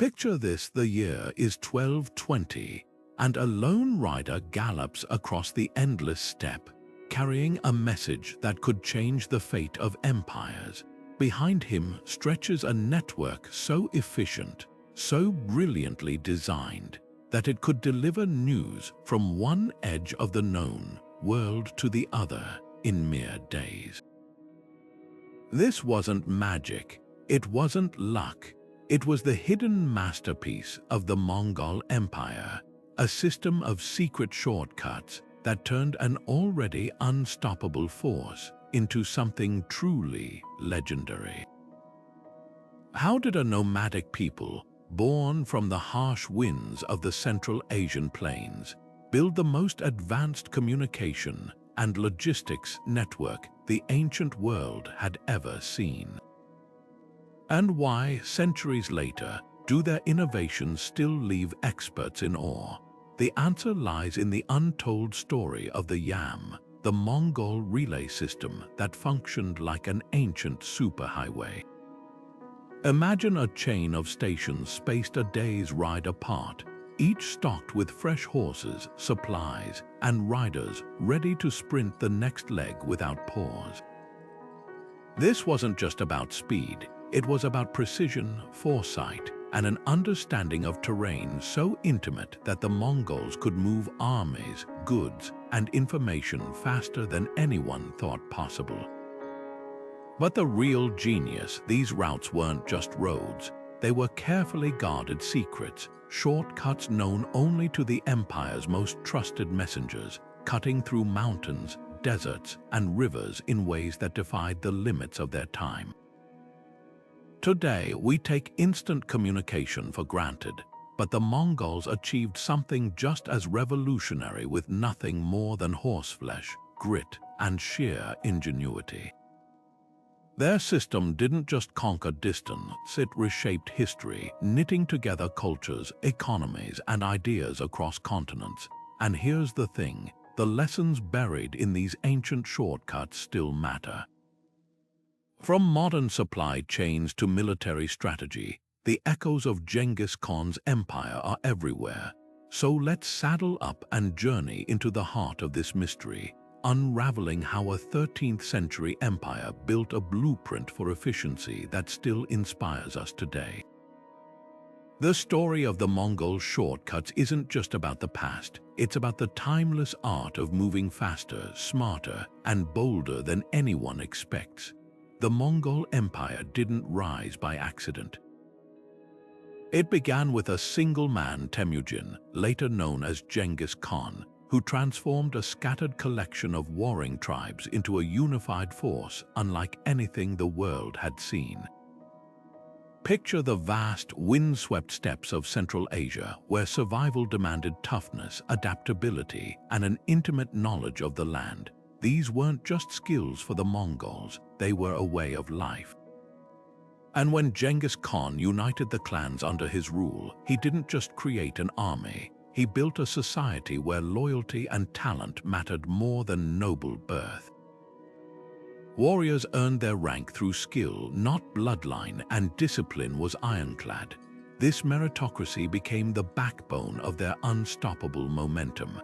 Picture this: the year is 1220, and a lone rider gallops across the endless steppe, carrying a message that could change the fate of empires. Behind him stretches a network so efficient, so brilliantly designed, that it could deliver news from one edge of the known world to the other in mere days. This wasn't magic, it wasn't luck, it was the hidden masterpiece of the Mongol Empire, a system of secret shortcuts that turned an already unstoppable force into something truly legendary. How did a nomadic people, born from the harsh winds of the Central Asian plains, build the most advanced communication and logistics network the ancient world had ever seen? And why, centuries later, do their innovations still leave experts in awe? The answer lies in the untold story of the Yam, the Mongol relay system that functioned like an ancient superhighway. Imagine a chain of stations spaced a day's ride apart, each stocked with fresh horses, supplies, and riders ready to sprint the next leg without pause. This wasn't just about speed, it was about precision, foresight, and an understanding of terrain so intimate that the Mongols could move armies, goods, and information faster than anyone thought possible. But the real genius: these routes weren't just roads, they were carefully guarded secrets, shortcuts known only to the empire's most trusted messengers, cutting through mountains, deserts, and rivers in ways that defied the limits of their time. Today, we take instant communication for granted, but the Mongols achieved something just as revolutionary with nothing more than horseflesh, grit, and sheer ingenuity. Their system didn't just conquer distance, it reshaped history, knitting together cultures, economies, and ideas across continents. And here's the thing: the lessons buried in these ancient shortcuts still matter. From modern supply chains to military strategy, the echoes of Genghis Khan's empire are everywhere. So let's saddle up and journey into the heart of this mystery, unraveling how a 13th century empire built a blueprint for efficiency that still inspires us today. The story of the Mongol shortcuts isn't just about the past, it's about the timeless art of moving faster, smarter, and bolder than anyone expects. The Mongol Empire didn't rise by accident. It began with a single man, Temujin, later known as Genghis Khan, who transformed a scattered collection of warring tribes into a unified force unlike anything the world had seen. Picture the vast, windswept steppes of Central Asia, where survival demanded toughness, adaptability, and an intimate knowledge of the land. These weren't just skills for the Mongols, they were a way of life. And when Genghis Khan united the clans under his rule, he didn't just create an army, he built a society where loyalty and talent mattered more than noble birth. Warriors earned their rank through skill, not bloodline, and discipline was ironclad. This meritocracy became the backbone of their unstoppable momentum.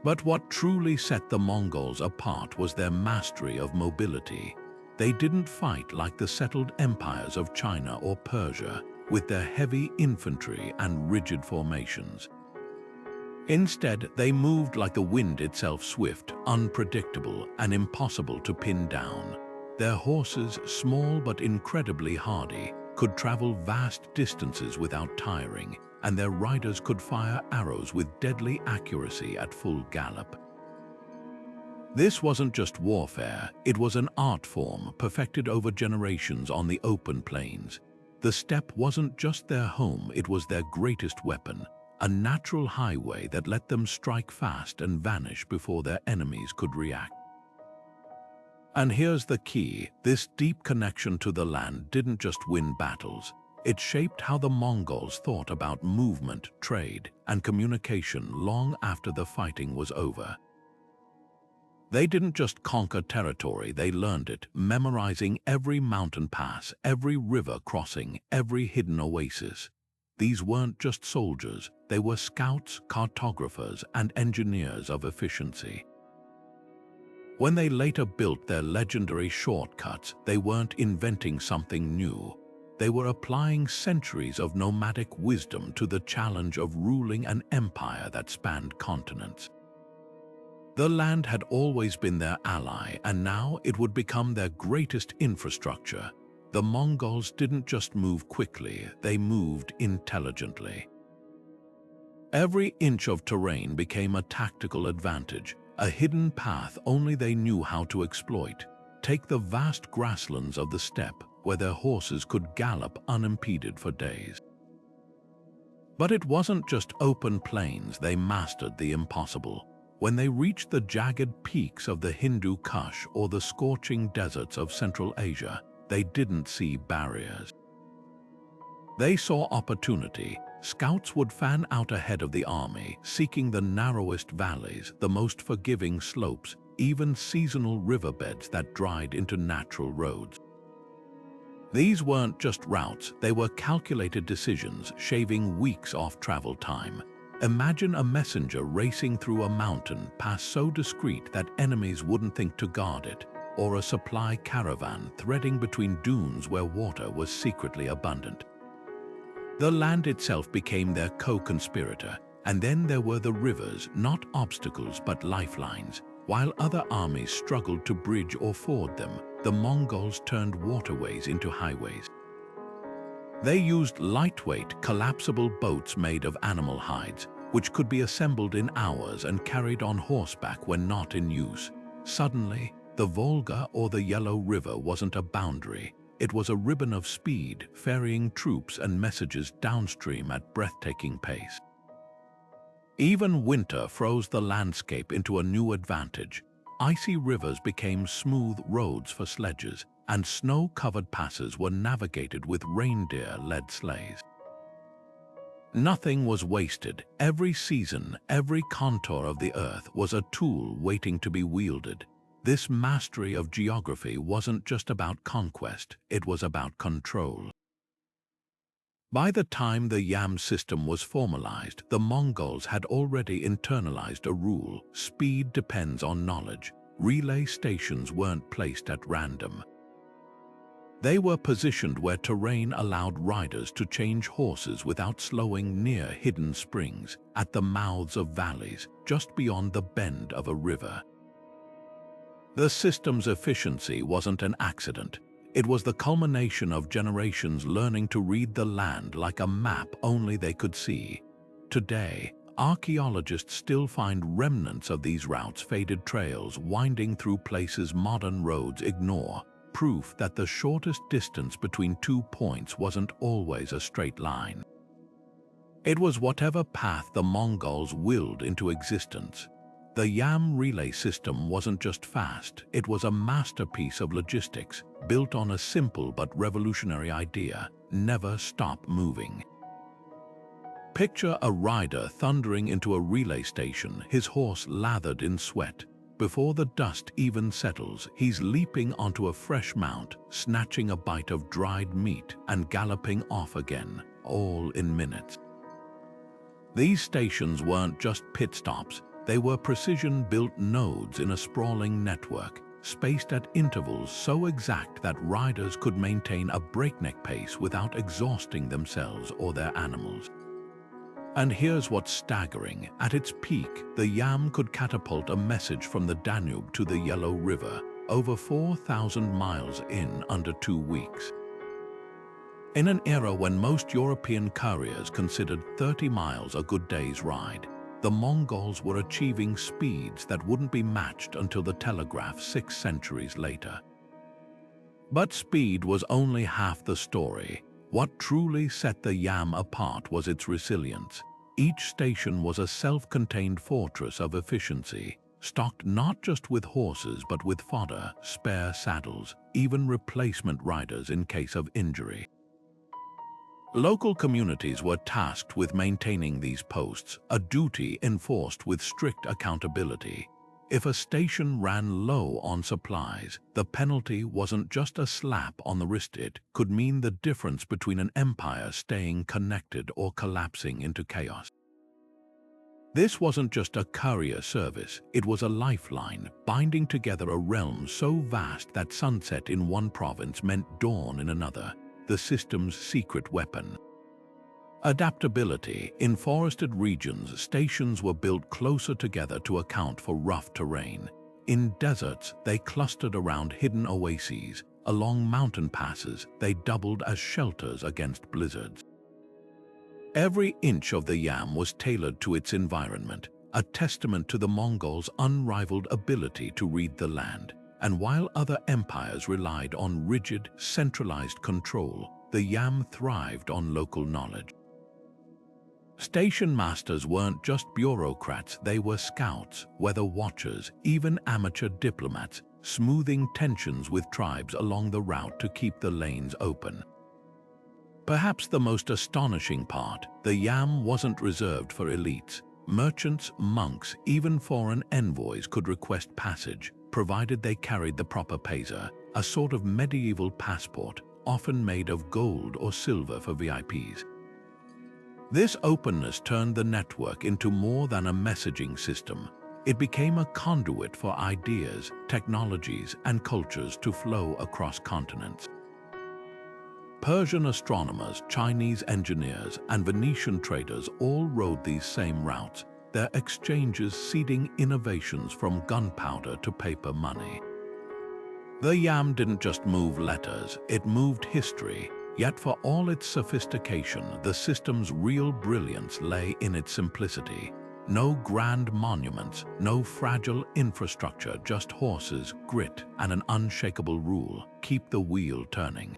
But what truly set the Mongols apart was their mastery of mobility. They didn't fight like the settled empires of China or Persia, with their heavy infantry and rigid formations. Instead, they moved like the wind itself, swift, unpredictable, and impossible to pin down. Their horses, small but incredibly hardy, could travel vast distances without tiring, and their riders could fire arrows with deadly accuracy at full gallop. This wasn't just warfare, it was an art form perfected over generations on the open plains. The steppe wasn't just their home, it was their greatest weapon, a natural highway that let them strike fast and vanish before their enemies could react. And here's the key: this deep connection to the land didn't just win battles, it shaped how the Mongols thought about movement, trade, and communication long after the fighting was over. They didn't just conquer territory, they learned it, memorizing every mountain pass, every river crossing, every hidden oasis. These weren't just soldiers, they were scouts, cartographers, and engineers of efficiency. When they later built their legendary shortcuts, they weren't inventing something new. They were applying centuries of nomadic wisdom to the challenge of ruling an empire that spanned continents. The land had always been their ally, and now it would become their greatest infrastructure. The Mongols didn't just move quickly, they moved intelligently. Every inch of terrain became a tactical advantage, a hidden path only they knew how to exploit. Take the vast grasslands of the steppe, where their horses could gallop unimpeded for days. But it wasn't just open plains, they mastered the impossible. When they reached the jagged peaks of the Hindu Kush or the scorching deserts of Central Asia, they didn't see barriers. They saw opportunity. Scouts would fan out ahead of the army, seeking the narrowest valleys, the most forgiving slopes, even seasonal riverbeds that dried into natural roads. These weren't just routes, they were calculated decisions, shaving weeks off travel time. Imagine a messenger racing through a mountain pass so discreet that enemies wouldn't think to guard it, or a supply caravan threading between dunes where water was secretly abundant. The land itself became their co-conspirator, and then there were the rivers, not obstacles but lifelines. While other armies struggled to bridge or ford them, the Mongols turned waterways into highways. They used lightweight, collapsible boats made of animal hides, which could be assembled in hours and carried on horseback when not in use. Suddenly, the Volga or the Yellow River wasn't a boundary. It was a ribbon of speed, ferrying troops and messages downstream at breathtaking pace. Even winter froze the landscape into a new advantage. Icy rivers became smooth roads for sledges, and snow-covered passes were navigated with reindeer-led sleighs. Nothing was wasted. Every season, every contour of the earth was a tool waiting to be wielded. This mastery of geography wasn't just about conquest, it was about control. By the time the Yam system was formalized, the Mongols had already internalized a rule: speed depends on knowledge. Relay stations weren't placed at random. They were positioned where terrain allowed riders to change horses without slowing near hidden springs, at the mouths of valleys, just beyond the bend of a river. The system's efficiency wasn't an accident. It was the culmination of generations learning to read the land like a map only they could see. Today, archaeologists still find remnants of these routes, faded trails winding through places modern roads ignore, proof that the shortest distance between 2 points wasn't always a straight line. It was whatever path the Mongols willed into existence. The Yam relay system wasn't just fast, it was a masterpiece of logistics, built on a simple but revolutionary idea: never stop moving. Picture a rider thundering into a relay station, his horse lathered in sweat. Before the dust even settles, he's leaping onto a fresh mount, snatching a bite of dried meat, and galloping off again, all in minutes. These stations weren't just pit stops. They were precision-built nodes in a sprawling network, spaced at intervals so exact that riders could maintain a breakneck pace without exhausting themselves or their animals. And here's what's staggering: at its peak, the Yam could catapult a message from the Danube to the Yellow River, over 4,000 miles in under 2 weeks. In an era when most European couriers considered 30 miles a good day's ride, the Mongols were achieving speeds that wouldn't be matched until the telegraph 6 centuries later. But speed was only half the story. What truly set the Yam apart was its resilience. Each station was a self-contained fortress of efficiency, stocked not just with horses but with fodder, spare saddles, even replacement riders in case of injury. Local communities were tasked with maintaining these posts, a duty enforced with strict accountability. If a station ran low on supplies, the penalty wasn't just a slap on the wrist. It could mean the difference between an empire staying connected or collapsing into chaos. This wasn't just a courier service, it was a lifeline, binding together a realm so vast that sunset in one province meant dawn in another, the system's secret weapon. Adaptability. In forested regions, stations were built closer together to account for rough terrain. In deserts, they clustered around hidden oases. Along mountain passes, they doubled as shelters against blizzards. Every inch of the yam was tailored to its environment, a testament to the Mongols' unrivaled ability to read the land. And while other empires relied on rigid, centralized control, the yam thrived on local knowledge. Station masters weren't just bureaucrats, they were scouts, weather watchers, even amateur diplomats, smoothing tensions with tribes along the route to keep the lanes open. Perhaps the most astonishing part, the yam wasn't reserved for elites. Merchants, monks, even foreign envoys could request passage, provided they carried the proper paiza, a sort of medieval passport, often made of gold or silver for VIPs. This openness turned the network into more than a messaging system. It became a conduit for ideas, technologies, and cultures to flow across continents. Persian astronomers, Chinese engineers, and Venetian traders all rode these same routes, their exchanges seeding innovations from gunpowder to paper money. The yam didn't just move letters, it moved history. Yet for all its sophistication, the system's real brilliance lay in its simplicity. No grand monuments, no fragile infrastructure, just horses, grit, and an unshakable rule: keep the wheel turning.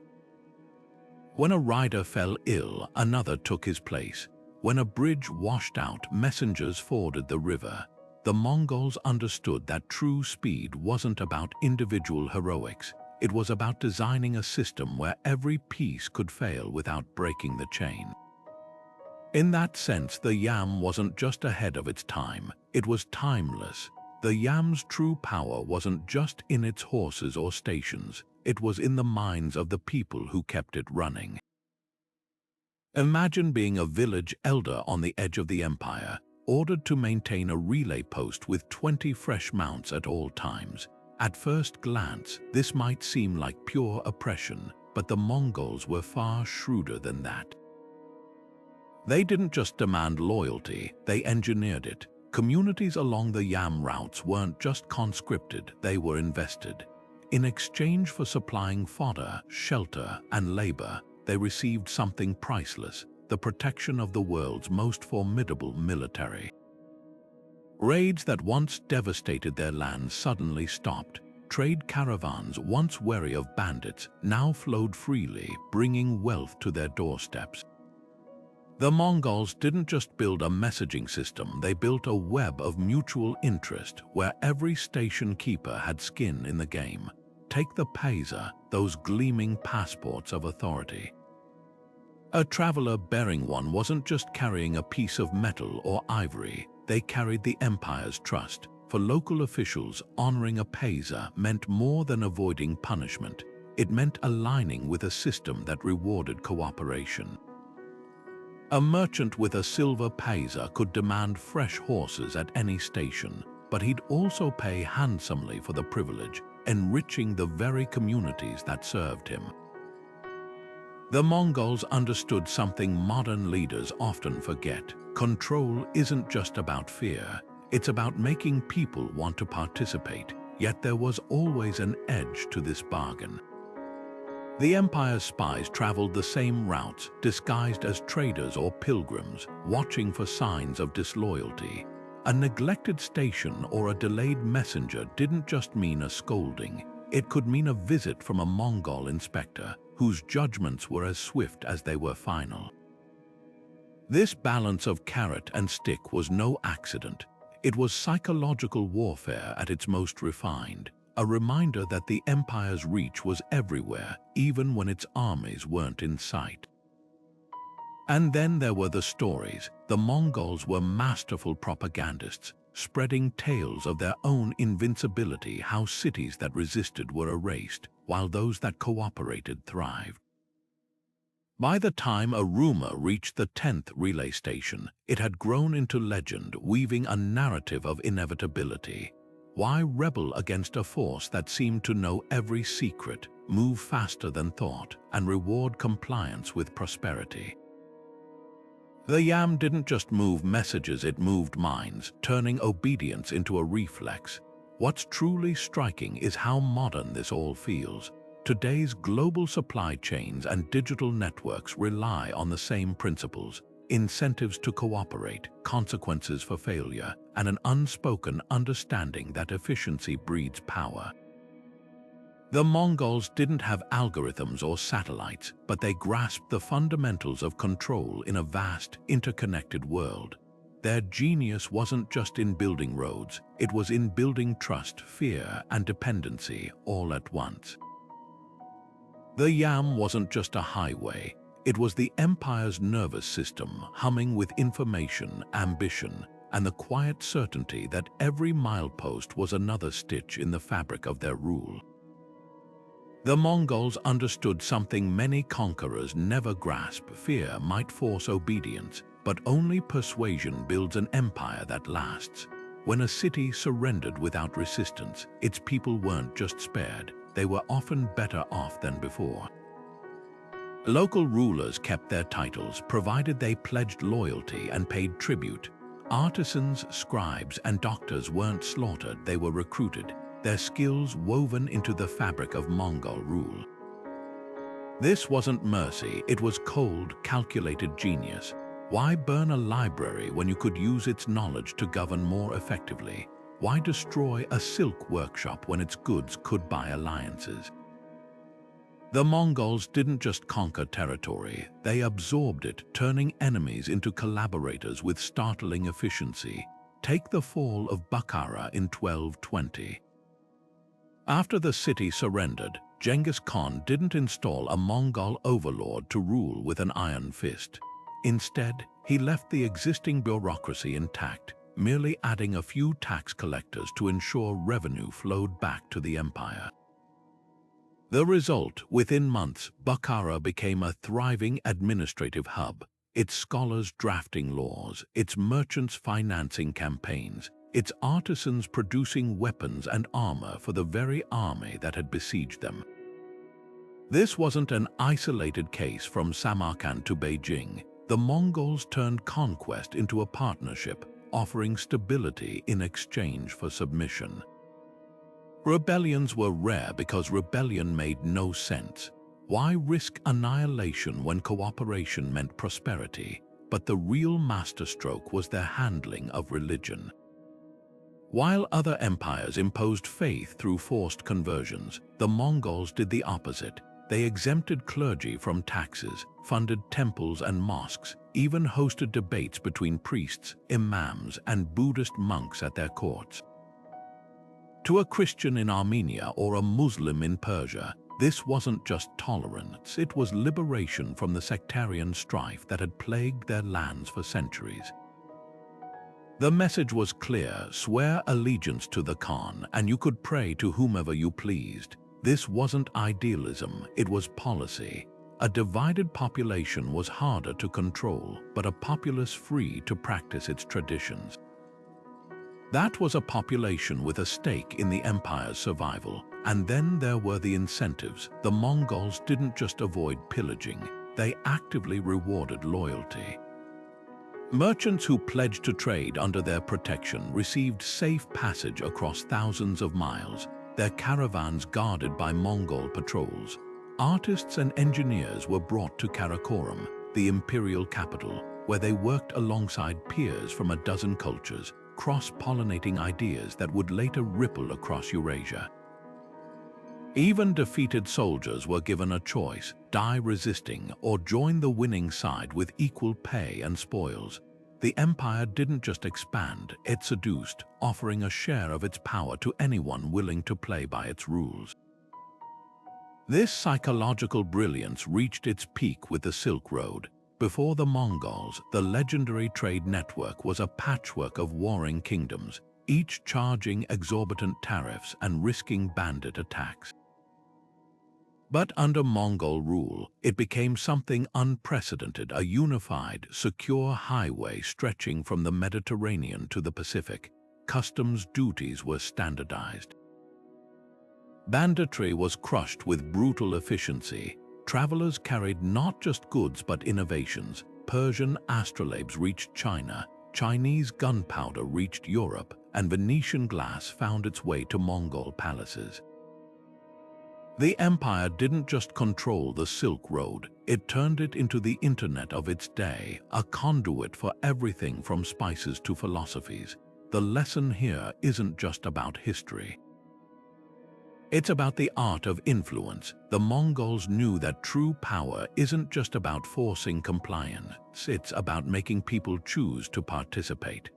When a rider fell ill, another took his place. When a bridge washed out, messengers forded the river. The Mongols understood that true speed wasn't about individual heroics. It was about designing a system where every piece could fail without breaking the chain. In that sense, the yam wasn't just ahead of its time, it was timeless. The yam's true power wasn't just in its horses or stations, it was in the minds of the people who kept it running. Imagine being a village elder on the edge of the empire, ordered to maintain a relay post with 20 fresh mounts at all times. At first glance, this might seem like pure oppression, but the Mongols were far shrewder than that. They didn't just demand loyalty, they engineered it. Communities along the yam routes weren't just conscripted, they were invested. In exchange for supplying fodder, shelter, and labor, they received something priceless: the protection of the world's most formidable military. Raids that once devastated their lands suddenly stopped. Trade caravans, once wary of bandits, now flowed freely, bringing wealth to their doorsteps. The Mongols didn't just build a messaging system, they built a web of mutual interest where every station keeper had skin in the game. Take the paiza, those gleaming passports of authority. A traveler bearing one wasn't just carrying a piece of metal or ivory, they carried the empire's trust. For local officials, honoring a paiza meant more than avoiding punishment. It meant aligning with a system that rewarded cooperation. A merchant with a silver paiza could demand fresh horses at any station, but he'd also pay handsomely for the privilege, enriching the very communities that served him. The Mongols understood something modern leaders often forget. Control isn't just about fear, it's about making people want to participate, yet there was always an edge to this bargain. The Empire's spies traveled the same routes, disguised as traders or pilgrims, watching for signs of disloyalty. A neglected station or a delayed messenger didn't just mean a scolding, it could mean a visit from a Mongol inspector, whose judgments were as swift as they were final. This balance of carrot and stick was no accident. It was psychological warfare at its most refined, a reminder that the Empire's reach was everywhere, even when its armies weren't in sight. And then there were the stories. The Mongols were masterful propagandists. spreading tales of their own invincibility, how cities that resisted were erased, while those that cooperated thrived. By the time a rumor reached the 10th relay station, it had grown into legend, weaving a narrative of inevitability. Why rebel against a force that seemed to know every secret, move faster than thought, and reward compliance with prosperity? The Yam didn't just move messages, it moved minds, turning obedience into a reflex. What's truly striking is how modern this all feels. Today's global supply chains and digital networks rely on the same principles: incentives to cooperate, consequences for failure, and an unspoken understanding that efficiency breeds power. The Mongols didn't have algorithms or satellites, but they grasped the fundamentals of control in a vast, interconnected world. Their genius wasn't just in building roads, it was in building trust, fear, and dependency all at once. The Yam wasn't just a highway, it was the empire's nervous system, humming with information, ambition, and the quiet certainty that every milepost was another stitch in the fabric of their rule. The Mongols understood something many conquerors never grasp: fear might force obedience, but only persuasion builds an empire that lasts. When a city surrendered without resistance, its people weren't just spared, they were often better off than before. Local rulers kept their titles, provided they pledged loyalty and paid tribute. Artisans, scribes, and doctors weren't slaughtered, they were recruited, their skills woven into the fabric of Mongol rule. This wasn't mercy, it was cold, calculated genius. Why burn a library when you could use its knowledge to govern more effectively? Why destroy a silk workshop when its goods could buy alliances? The Mongols didn't just conquer territory, they absorbed it, turning enemies into collaborators with startling efficiency. Take the fall of Bukhara in 1220. After the city surrendered, Genghis Khan didn't install a Mongol overlord to rule with an iron fist. Instead, he left the existing bureaucracy intact, merely adding a few tax collectors to ensure revenue flowed back to the empire. The result: within months, Bukhara became a thriving administrative hub, its scholars drafting laws, its merchants financing campaigns, its artisans producing weapons and armor for the very army that had besieged them. This wasn't an isolated case from Samarkand to Beijing. The Mongols turned conquest into a partnership, offering stability in exchange for submission. Rebellions were rare because rebellion made no sense. Why risk annihilation when cooperation meant prosperity? But the real masterstroke was their handling of religion. While other empires imposed faith through forced conversions, the Mongols did the opposite. They exempted clergy from taxes, funded temples and mosques, even hosted debates between priests, imams, and Buddhist monks at their courts. To a Christian in Armenia or a Muslim in Persia, this wasn't just tolerance, it was liberation from the sectarian strife that had plagued their lands for centuries. The message was clear: swear allegiance to the Khan, and you could pray to whomever you pleased. This wasn't idealism, it was policy. A divided population was harder to control, but a populace free to practice its traditions. That was a population with a stake in the empire's survival. And then there were the incentives. The Mongols didn't just avoid pillaging, they actively rewarded loyalty. Merchants who pledged to trade under their protection received safe passage across thousands of miles, their caravans guarded by Mongol patrols. Artists and engineers were brought to Karakoram, the imperial capital, where they worked alongside peers from a dozen cultures, cross-pollinating ideas that would later ripple across Eurasia. Even defeated soldiers were given a choice: die resisting or join the winning side with equal pay and spoils. The empire didn't just expand, it seduced, offering a share of its power to anyone willing to play by its rules. This psychological brilliance reached its peak with the Silk Road. Before the Mongols, the legendary trade network was a patchwork of warring kingdoms, each charging exorbitant tariffs and risking bandit attacks. But under Mongol rule, it became something unprecedented, a unified, secure highway stretching from the Mediterranean to the Pacific. Customs duties were standardized. Banditry was crushed with brutal efficiency. Travelers carried not just goods but innovations. Persian astrolabes reached China, Chinese gunpowder reached Europe, and Venetian glass found its way to Mongol palaces. The empire didn't just control the Silk Road, it turned it into the internet of its day, a conduit for everything from spices to philosophies. The lesson here isn't just about history. It's about the art of influence. The Mongols knew that true power isn't just about forcing compliance, it's about making people choose to participate.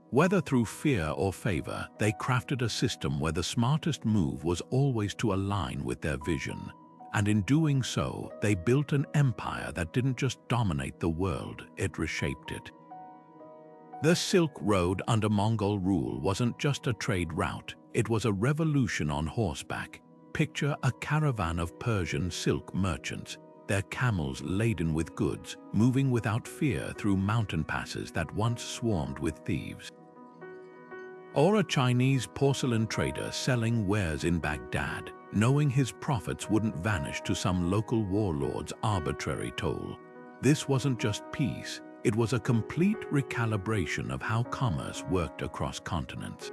Whether through fear or favor, they crafted a system where the smartest move was always to align with their vision. And in doing so, they built an empire that didn't just dominate the world, it reshaped it. The Silk Road under Mongol rule wasn't just a trade route, it was a revolution on horseback. Picture a caravan of Persian silk merchants, their camels laden with goods, moving without fear through mountain passes that once swarmed with thieves. Or a Chinese porcelain trader selling wares in Baghdad, knowing his profits wouldn't vanish to some local warlord's arbitrary toll. This wasn't just peace, it was a complete recalibration of how commerce worked across continents.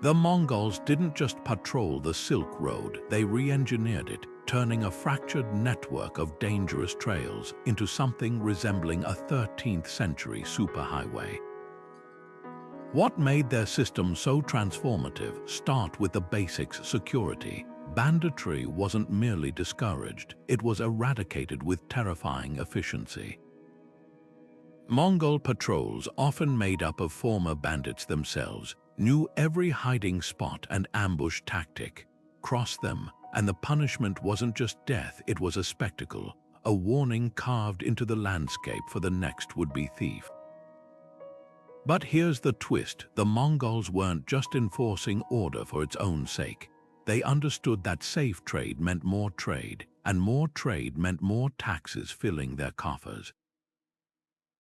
The Mongols didn't just patrol the Silk Road, they re-engineered it, turning a fractured network of dangerous trails into something resembling a 13th century superhighway. What made their system so transformative? Start with the basics: security. Banditry wasn't merely discouraged, it was eradicated with terrifying efficiency. Mongol patrols, often made up of former bandits themselves, knew every hiding spot and ambush tactic. Cross them, and the punishment wasn't just death, it was a spectacle, a warning carved into the landscape for the next would-be thief. But here's the twist: the Mongols weren't just enforcing order for its own sake. They understood that safe trade meant more trade, and more trade meant more taxes filling their coffers.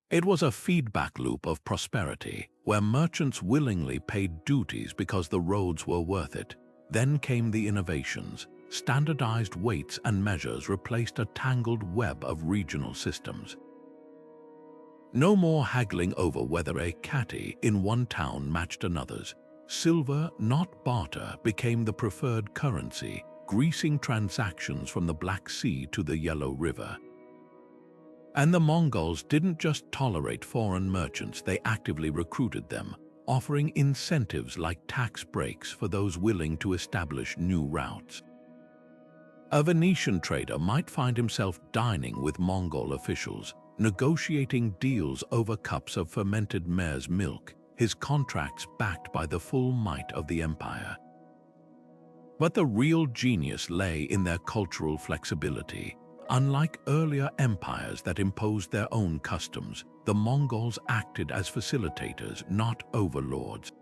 It was a feedback loop of prosperity, where merchants willingly paid duties because the roads were worth it. Then came the innovations. Standardized weights and measures replaced a tangled web of regional systems. No more haggling over whether a catty in one town matched another's. Silver, not barter, became the preferred currency, greasing transactions from the Black Sea to the Yellow River. And the Mongols didn't just tolerate foreign merchants, they actively recruited them, offering incentives like tax breaks for those willing to establish new routes. A Venetian trader might find himself dining with Mongol officials, negotiating deals over cups of fermented mare's milk, his contracts backed by the full might of the empire. But the real genius lay in their cultural flexibility. Unlike earlier empires that imposed their own customs, the Mongols acted as facilitators, not overlords.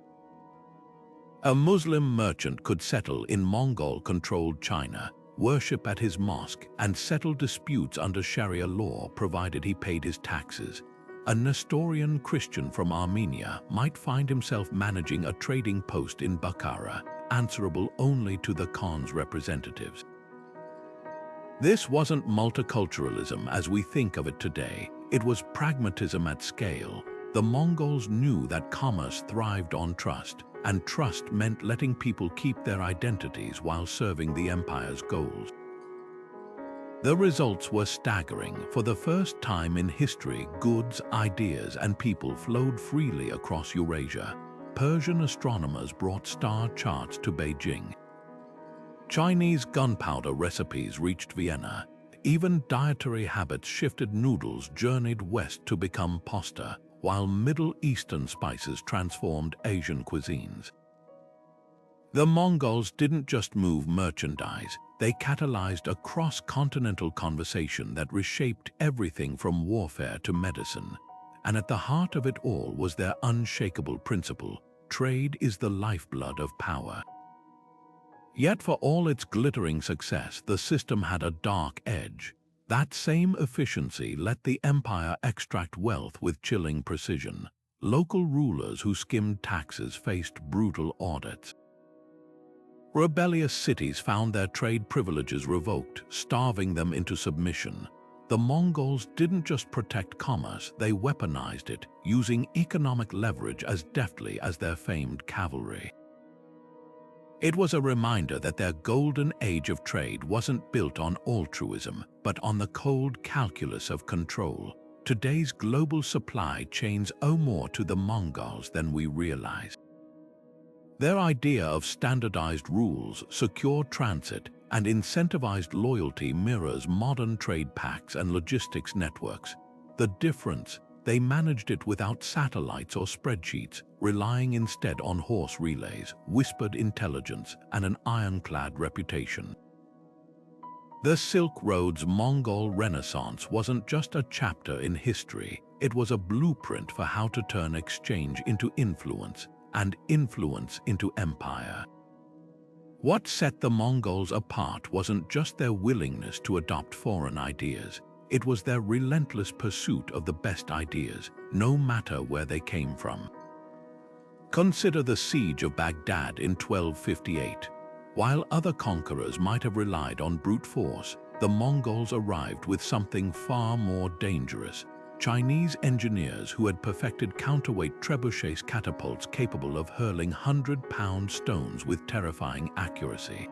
A Muslim merchant could settle in Mongol-controlled China, worship at his mosque, and settle disputes under Sharia law provided he paid his taxes. A Nestorian Christian from Armenia might find himself managing a trading post in Bukhara, answerable only to the Khan's representatives. This wasn't multiculturalism as we think of it today, it was pragmatism at scale. The Mongols knew that commerce thrived on trust, and trust meant letting people keep their identities while serving the empire's goals. The results were staggering. For the first time in history, goods, ideas, and people flowed freely across Eurasia. Persian astronomers brought star charts to Beijing. Chinese gunpowder recipes reached Vienna. Even dietary habits shifted. Noodles journeyed west to become pasta, while Middle Eastern spices transformed Asian cuisines. The Mongols didn't just move merchandise, They catalyzed a cross-continental conversation that reshaped everything from warfare to medicine. And at the heart of it all was their unshakable principle: trade is the lifeblood of power. Yet for all its glittering success, the system had a dark edge. That same efficiency let the empire extract wealth with chilling precision. Local rulers who skimmed taxes faced brutal audits. Rebellious cities found their trade privileges revoked, starving them into submission. The Mongols didn't just protect commerce, they weaponized it, using economic leverage as deftly as their famed cavalry. It was a reminder that their golden age of trade wasn't built on altruism, but on the cold calculus of control. Today's global supply chains owe more to the Mongols than we realize. Their idea of standardized rules, secure transit, and incentivized loyalty mirrors modern trade pacts and logistics networks. The difference: they managed it without satellites or spreadsheets, relying instead on horse relays, whispered intelligence, and an ironclad reputation. The Silk Road's Mongol Renaissance wasn't just a chapter in history, it was a blueprint for how to turn exchange into influence, and influence into empire. What set the Mongols apart wasn't just their willingness to adopt foreign ideas, it was their relentless pursuit of the best ideas, no matter where they came from. Consider the siege of Baghdad in 1258. While other conquerors might have relied on brute force, the Mongols arrived with something far more dangerous: Chinese engineers who had perfected counterweight trebuchet catapults capable of hurling 100-pound stones with terrifying accuracy.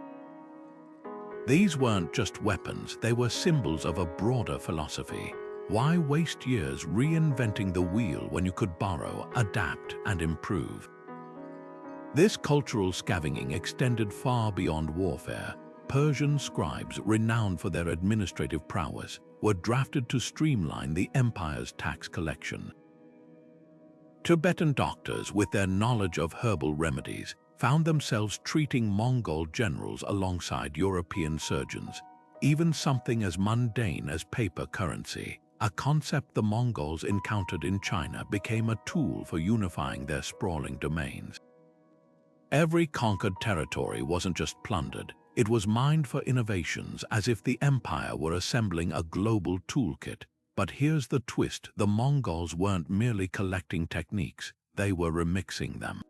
These weren't just weapons, they were symbols of a broader philosophy. Why waste years reinventing the wheel when you could borrow, adapt, and improve? This cultural scavenging extended far beyond warfare. Persian scribes, renowned for their administrative prowess, were drafted to streamline the empire's tax collection. Tibetan doctors, with their knowledge of herbal remedies, found themselves treating Mongol generals alongside European surgeons. Even something as mundane as paper currency, a concept the Mongols encountered in China, became a tool for unifying their sprawling domains. Every conquered territory wasn't just plundered, it was mined for innovations, as if the empire were assembling a global toolkit. But here's the twist: the Mongols weren't merely collecting techniques, they were remixing them.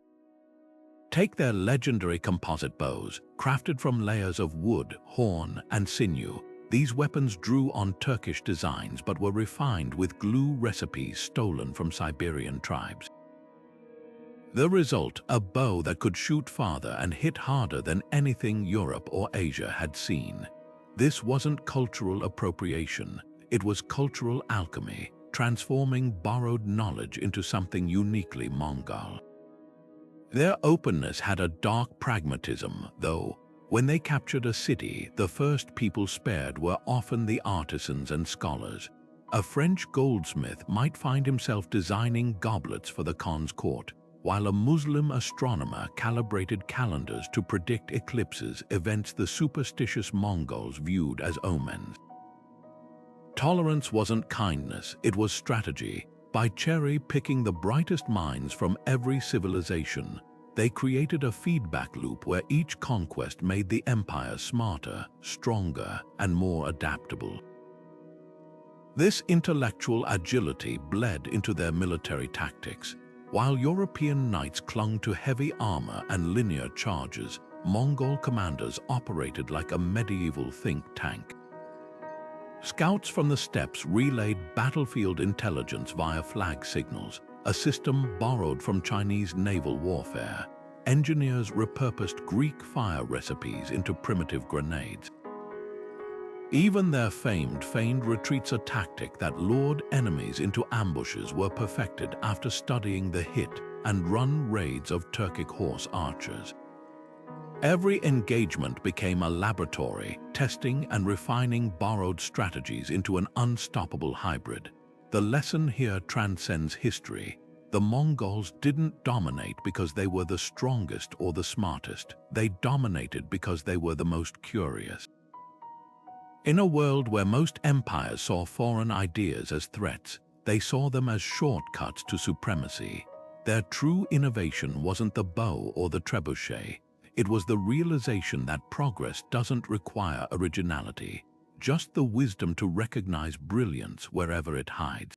Take their legendary composite bows, crafted from layers of wood, horn, and sinew. These weapons drew on Turkish designs but were refined with glue recipes stolen from Siberian tribes. The result: a bow that could shoot farther and hit harder than anything Europe or Asia had seen. This wasn't cultural appropriation, it was cultural alchemy, transforming borrowed knowledge into something uniquely Mongol. Their openness had a dark pragmatism, though. When they captured a city, the first people spared were often the artisans and scholars. A French goldsmith might find himself designing goblets for the Khan's court, while a Muslim astronomer calibrated calendars to predict eclipses, events the superstitious Mongols viewed as omens. Tolerance wasn't kindness, it was strategy. By cherry-picking the brightest minds from every civilization, they created a feedback loop where each conquest made the empire smarter, stronger, and more adaptable. This intellectual agility bled into their military tactics. While European knights clung to heavy armor and linear charges, Mongol commanders operated like a medieval think tank. Scouts from the steppes relayed battlefield intelligence via flag signals, a system borrowed from Chinese naval warfare. Engineers repurposed Greek fire recipes into primitive grenades. Even their feigned retreats, a tactic that lured enemies into ambushes, were perfected after studying the hit-and-run raids of Turkic horse archers. Every engagement became a laboratory, testing and refining borrowed strategies into an unstoppable hybrid. The lesson here transcends history. The Mongols didn't dominate because they were the strongest or the smartest. They dominated because they were the most curious. In a world where most empires saw foreign ideas as threats, they saw them as shortcuts to supremacy. Their true innovation wasn't the bow or the trebuchet. It was the realization that progress doesn't require originality, just the wisdom to recognize brilliance wherever it hides.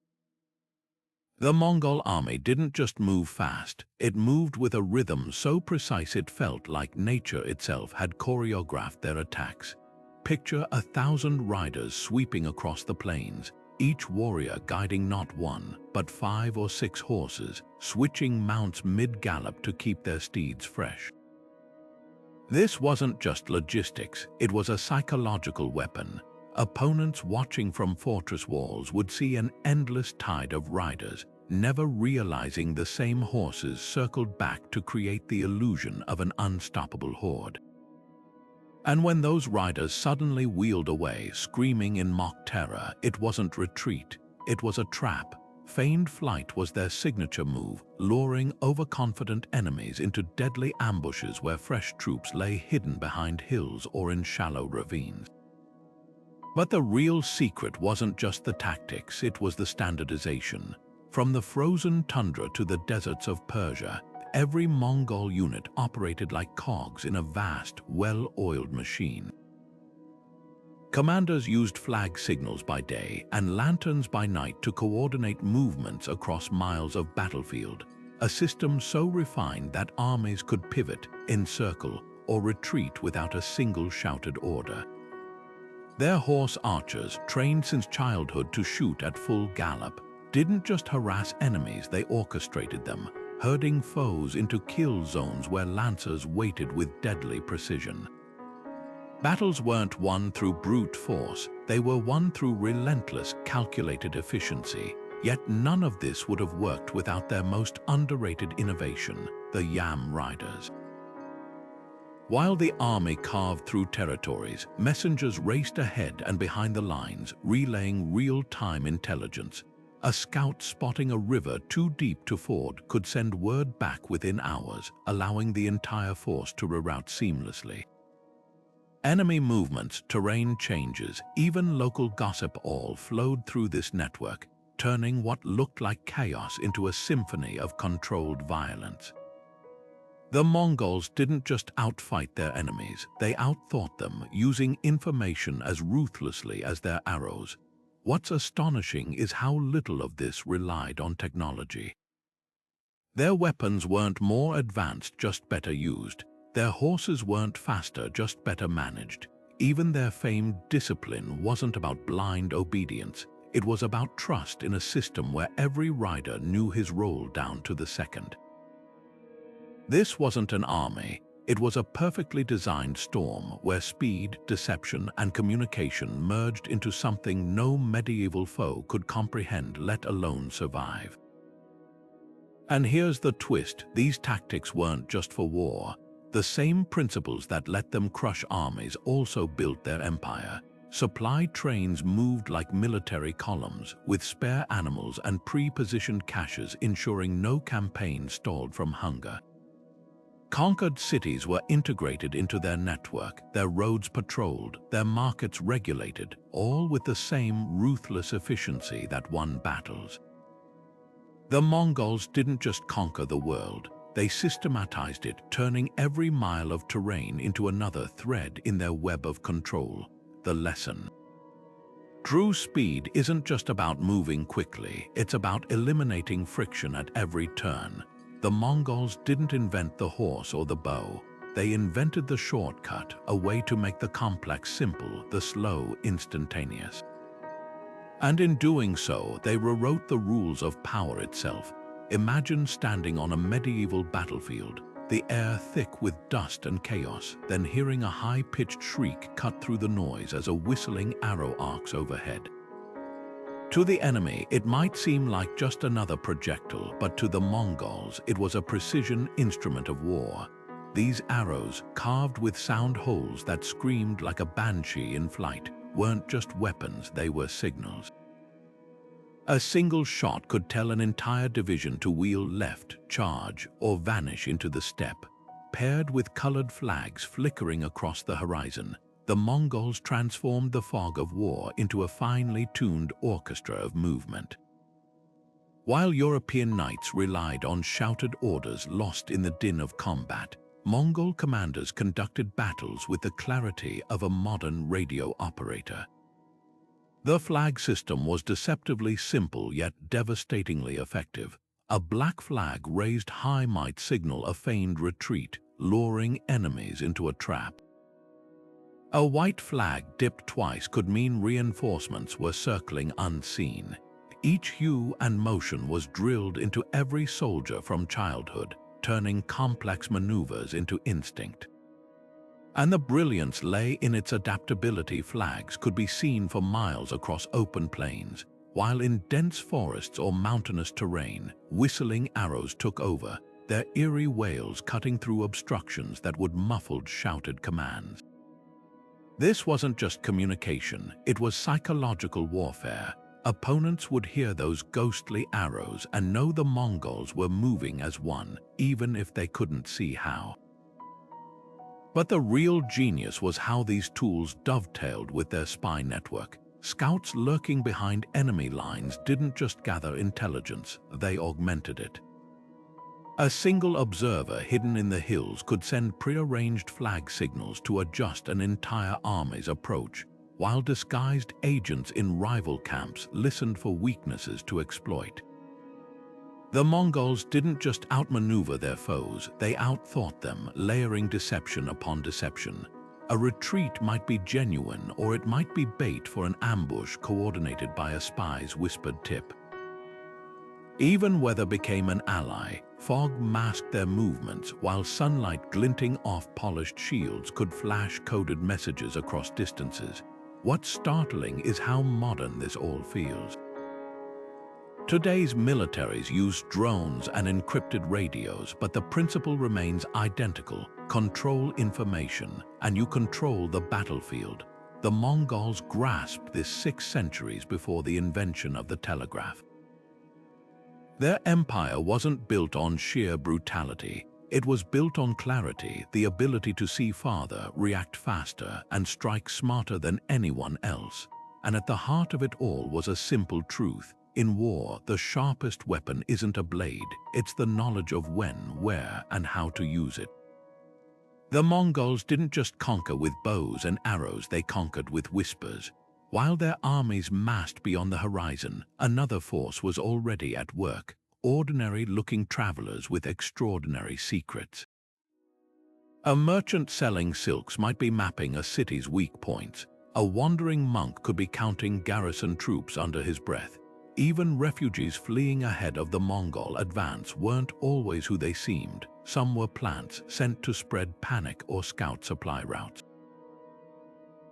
The Mongol army didn't just move fast, it moved with a rhythm so precise it felt like nature itself had choreographed their attacks. Picture 1,000 riders sweeping across the plains, each warrior guiding not one, but 5 or 6 horses, switching mounts mid-gallop to keep their steeds fresh. This wasn't just logistics, it was a psychological weapon. Opponents watching from fortress walls would see an endless tide of riders, never realizing the same horses circled back to create the illusion of an unstoppable horde. And when those riders suddenly wheeled away, screaming in mock terror, it wasn't retreat, it was a trap. Feigned flight was their signature move, luring overconfident enemies into deadly ambushes where fresh troops lay hidden behind hills or in shallow ravines. But the real secret wasn't just the tactics, it was the standardization. From the frozen tundra to the deserts of Persia, every Mongol unit operated like cogs in a vast, well-oiled machine. Commanders used flag signals by day and lanterns by night to coordinate movements across miles of battlefield, a system so refined that armies could pivot, encircle, or retreat without a single shouted order. Their horse archers, trained since childhood to shoot at full gallop, didn't just harass enemies, they orchestrated them, herding foes into kill zones where lancers waited with deadly precision. Battles weren't won through brute force, they were won through relentless, calculated efficiency. Yet none of this would have worked without their most underrated innovation, the Yam riders. While the army carved through territories, messengers raced ahead and behind the lines, relaying real-time intelligence. A scout spotting a river too deep to ford could send word back within hours, allowing the entire force to reroute seamlessly. Enemy movements, terrain changes, even local gossip all flowed through this network, turning what looked like chaos into a symphony of controlled violence. The Mongols didn't just outfight their enemies, they outthought them, using information as ruthlessly as their arrows. What's astonishing is how little of this relied on technology. Their weapons weren't more advanced, just better used. Their horses weren't faster, just better managed. Even their famed discipline wasn't about blind obedience. It was about trust in a system where every rider knew his role down to the second. This wasn't an army. It was a perfectly designed storm where speed, deception, and communication merged into something no medieval foe could comprehend, let alone survive. And here's the twist, these tactics weren't just for war. The same principles that let them crush armies also built their empire. Supply trains moved like military columns, with spare animals and pre-positioned caches ensuring no campaign stalled from hunger. Conquered cities were integrated into their network, their roads patrolled, their markets regulated, all with the same ruthless efficiency that won battles. The Mongols didn't just conquer the world, they systematized it, turning every mile of terrain into another thread in their web of control. The lesson. True speed isn't just about moving quickly, it's about eliminating friction at every turn. The Mongols didn't invent the horse or the bow. They invented the shortcut, a way to make the complex simple, the slow instantaneous. And in doing so, they rewrote the rules of power itself. Imagine standing on a medieval battlefield, the air thick with dust and chaos, then hearing a high-pitched shriek cut through the noise as a whistling arrow arcs overhead. To the enemy, it might seem like just another projectile, but to the Mongols, it was a precision instrument of war. These arrows, carved with sound holes that screamed like a banshee in flight, weren't just weapons, they were signals. A single shot could tell an entire division to wheel left, charge, or vanish into the steppe. Paired with colored flags flickering across the horizon, the Mongols transformed the fog of war into a finely tuned orchestra of movement. While European knights relied on shouted orders lost in the din of combat, Mongol commanders conducted battles with the clarity of a modern radio operator. The flag system was deceptively simple yet devastatingly effective. A black flag raised high might signal a feigned retreat, luring enemies into a trap. A white flag dipped twice could mean reinforcements were circling unseen. Each hue and motion was drilled into every soldier from childhood, turning complex maneuvers into instinct. And the brilliance lay in its adaptability. Flags could be seen for miles across open plains, while in dense forests or mountainous terrain, whistling arrows took over, their eerie wails cutting through obstructions that would muffle shouted commands. This wasn't just communication, it was psychological warfare. Opponents would hear those ghostly arrows and know the Mongols were moving as one, even if they couldn't see how. But the real genius was how these tools dovetailed with their spy network. Scouts lurking behind enemy lines didn't just gather intelligence, they augmented it. A single observer hidden in the hills could send prearranged flag signals to adjust an entire army's approach, while disguised agents in rival camps listened for weaknesses to exploit. The Mongols didn't just outmaneuver their foes, they outthought them, layering deception upon deception. A retreat might be genuine, or it might be bait for an ambush coordinated by a spy's whispered tip. Even weather became an ally. Fog masked their movements, while sunlight glinting off polished shields could flash coded messages across distances. What's startling is how modern this all feels. Today's militaries use drones and encrypted radios, but the principle remains identical. Control information, and you control the battlefield. The Mongols grasped this 6 centuries before the invention of the telegraph. Their empire wasn't built on sheer brutality. It was built on clarity, the ability to see farther, react faster, and strike smarter than anyone else. And at the heart of it all was a simple truth. In war, the sharpest weapon isn't a blade, it's the knowledge of when, where, and how to use it. The Mongols didn't just conquer with bows and arrows, they conquered with whispers. While their armies massed beyond the horizon, another force was already at work, ordinary-looking travelers with extraordinary secrets. A merchant selling silks might be mapping a city's weak points. A wandering monk could be counting garrison troops under his breath. Even refugees fleeing ahead of the Mongol advance weren't always who they seemed. Some were plants sent to spread panic or scout supply routes.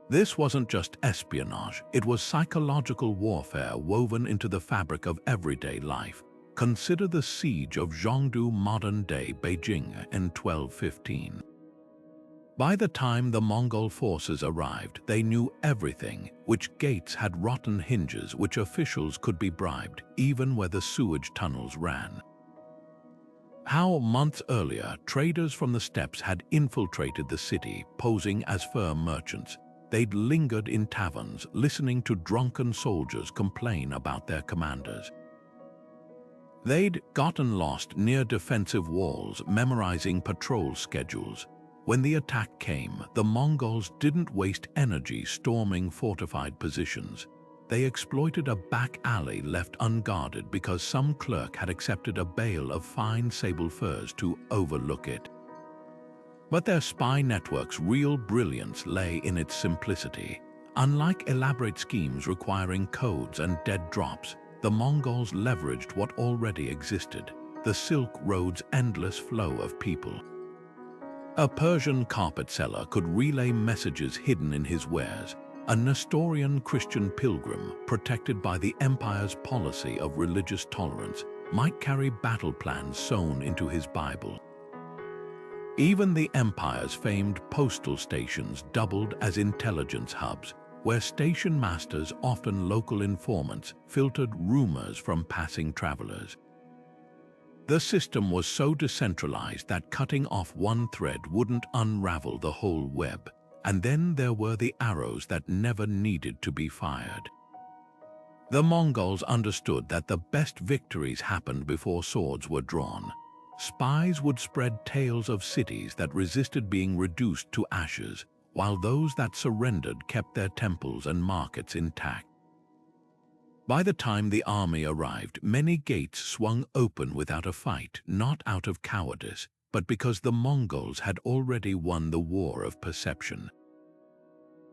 This wasn't just espionage, it was psychological warfare woven into the fabric of everyday life. Consider the siege of Zhongdu, modern-day Beijing, in 1215. By the time the Mongol forces arrived, they knew everything, which gates had rotten hinges, which officials could be bribed, even where the sewage tunnels ran. How months earlier, traders from the steppes had infiltrated the city, posing as fur merchants. They'd lingered in taverns, listening to drunken soldiers complain about their commanders. They'd gotten lost near defensive walls, memorizing patrol schedules. When the attack came, the Mongols didn't waste energy storming fortified positions. They exploited a back alley left unguarded because some clerk had accepted a bale of fine sable furs to overlook it. But their spy network's real brilliance lay in its simplicity. Unlike elaborate schemes requiring codes and dead drops, the Mongols leveraged what already existed, the Silk Road's endless flow of people. A Persian carpet seller could relay messages hidden in his wares. A Nestorian Christian pilgrim, protected by the empire's policy of religious tolerance, might carry battle plans sewn into his Bible. Even the empire's famed postal stations doubled as intelligence hubs, where station masters, often local informants, filtered rumors from passing travelers. The system was so decentralized that cutting off one thread wouldn't unravel the whole web. And then there were the arrows that never needed to be fired. The Mongols understood that the best victories happened before swords were drawn. Spies would spread tales of cities that resisted being reduced to ashes, while those that surrendered kept their temples and markets intact. By the time the army arrived, many gates swung open without a fight, not out of cowardice, but because the Mongols had already won the war of perception.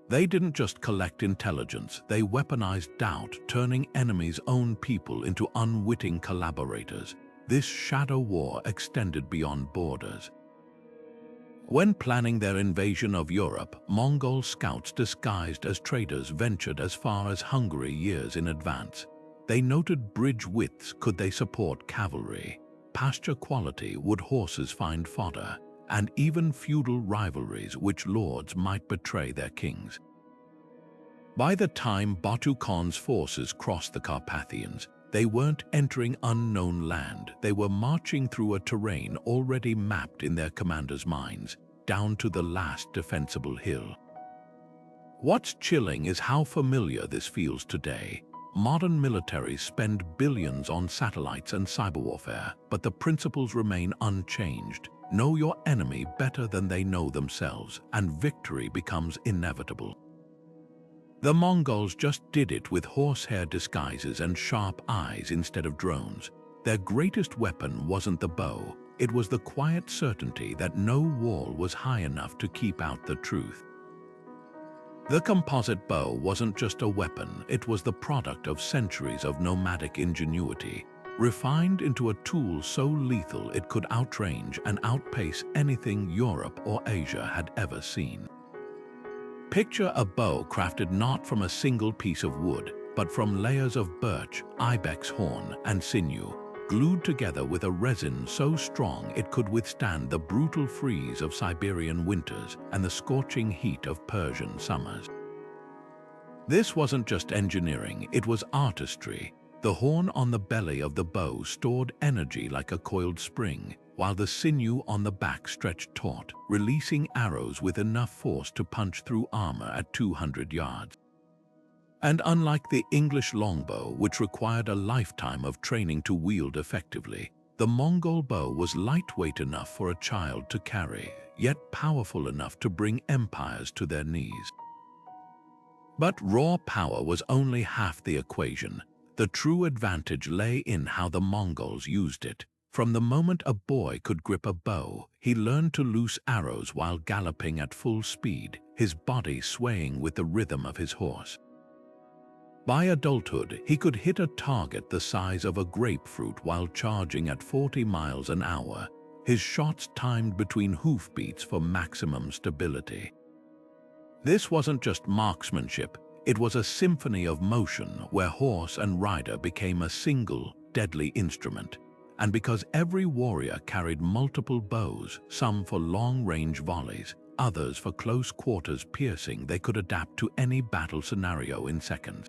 They didn't just collect intelligence, they weaponized doubt, turning enemies' own people into unwitting collaborators. This shadow war extended beyond borders. When planning their invasion of Europe, Mongol scouts disguised as traders ventured as far as Hungary years in advance. They noted bridge widths could they support cavalry, pasture quality would horses find fodder, and even feudal rivalries which lords might betray their kings. By the time Batu Khan's forces crossed the Carpathians, they weren't entering unknown land, they were marching through a terrain already mapped in their commanders' minds, down to the last defensible hill. What's chilling is how familiar this feels today. Modern militaries spend billions on satellites and cyber warfare, but the principles remain unchanged. Know your enemy better than they know themselves, and victory becomes inevitable. The Mongols just did it with horsehair disguises and sharp eyes instead of drones. Their greatest weapon wasn't the bow, it was the quiet certainty that no wall was high enough to keep out the truth. The composite bow wasn't just a weapon, it was the product of centuries of nomadic ingenuity, refined into a tool so lethal it could outrange and outpace anything Europe or Asia had ever seen. Picture a bow crafted not from a single piece of wood, but from layers of birch, ibex horn, and sinew, glued together with a resin so strong it could withstand the brutal freeze of Siberian winters and the scorching heat of Persian summers. This wasn't just engineering, it was artistry. The horn on the belly of the bow stored energy like a coiled spring, while the sinew on the back stretched taut, releasing arrows with enough force to punch through armor at 200 yards. And unlike the English longbow, which required a lifetime of training to wield effectively, the Mongol bow was lightweight enough for a child to carry, yet powerful enough to bring empires to their knees. But raw power was only half the equation. The true advantage lay in how the Mongols used it. From the moment a boy could grip a bow, he learned to loose arrows while galloping at full speed, his body swaying with the rhythm of his horse. By adulthood, he could hit a target the size of a grapefruit while charging at 40 miles an hour, his shots timed between hoofbeats for maximum stability. This wasn't just marksmanship, it was a symphony of motion where horse and rider became a single, deadly instrument. And because every warrior carried multiple bows, some for long-range volleys, others for close quarters piercing, they could adapt to any battle scenario in seconds.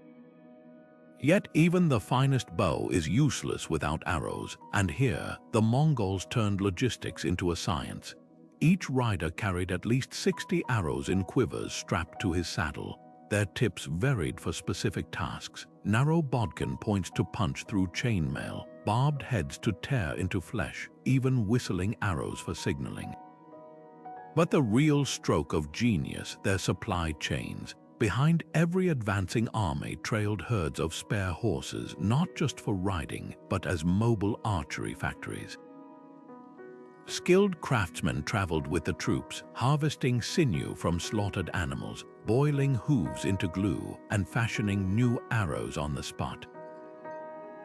Yet even the finest bow is useless without arrows, and here the Mongols turned logistics into a science. Each rider carried at least 60 arrows in quivers strapped to his saddle. Their tips varied for specific tasks. Narrow bodkin points to punch through chainmail, barbed heads to tear into flesh, even whistling arrows for signaling. But the real stroke of genius, their supply chains. Behind every advancing army trailed herds of spare horses, not just for riding, but as mobile archery factories. Skilled craftsmen traveled with the troops, harvesting sinew from slaughtered animals, boiling hooves into glue, and fashioning new arrows on the spot.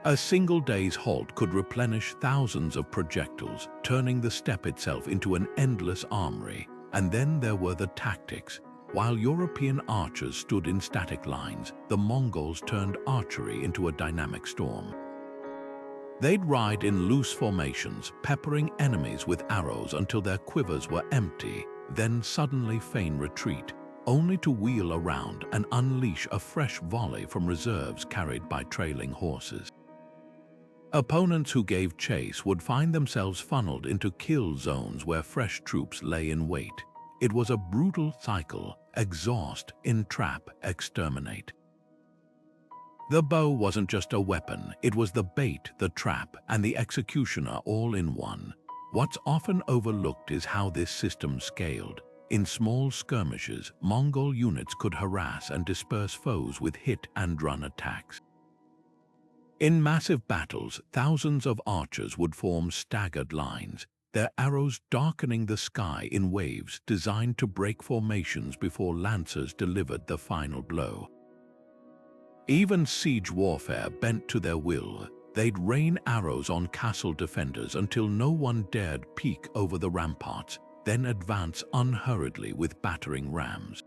A single day's halt could replenish thousands of projectiles, turning the steppe itself into an endless armory. And then there were the tactics. While European archers stood in static lines, the Mongols turned archery into a dynamic storm. They'd ride in loose formations, peppering enemies with arrows until their quivers were empty, then suddenly feign retreat, only to wheel around and unleash a fresh volley from reserves carried by trailing horses. Opponents who gave chase would find themselves funneled into kill zones where fresh troops lay in wait. It was a brutal cycle, exhaust, entrap, exterminate. The bow wasn't just a weapon, it was the bait, the trap, and the executioner all in one. What's often overlooked is how this system scaled. In small skirmishes, Mongol units could harass and disperse foes with hit-and-run attacks. In massive battles, thousands of archers would form staggered lines, their arrows darkening the sky in waves designed to break formations before lancers delivered the final blow. Even siege warfare bent to their will. They'd rain arrows on castle defenders until no one dared peek over the ramparts, then advance unhurriedly with battering rams.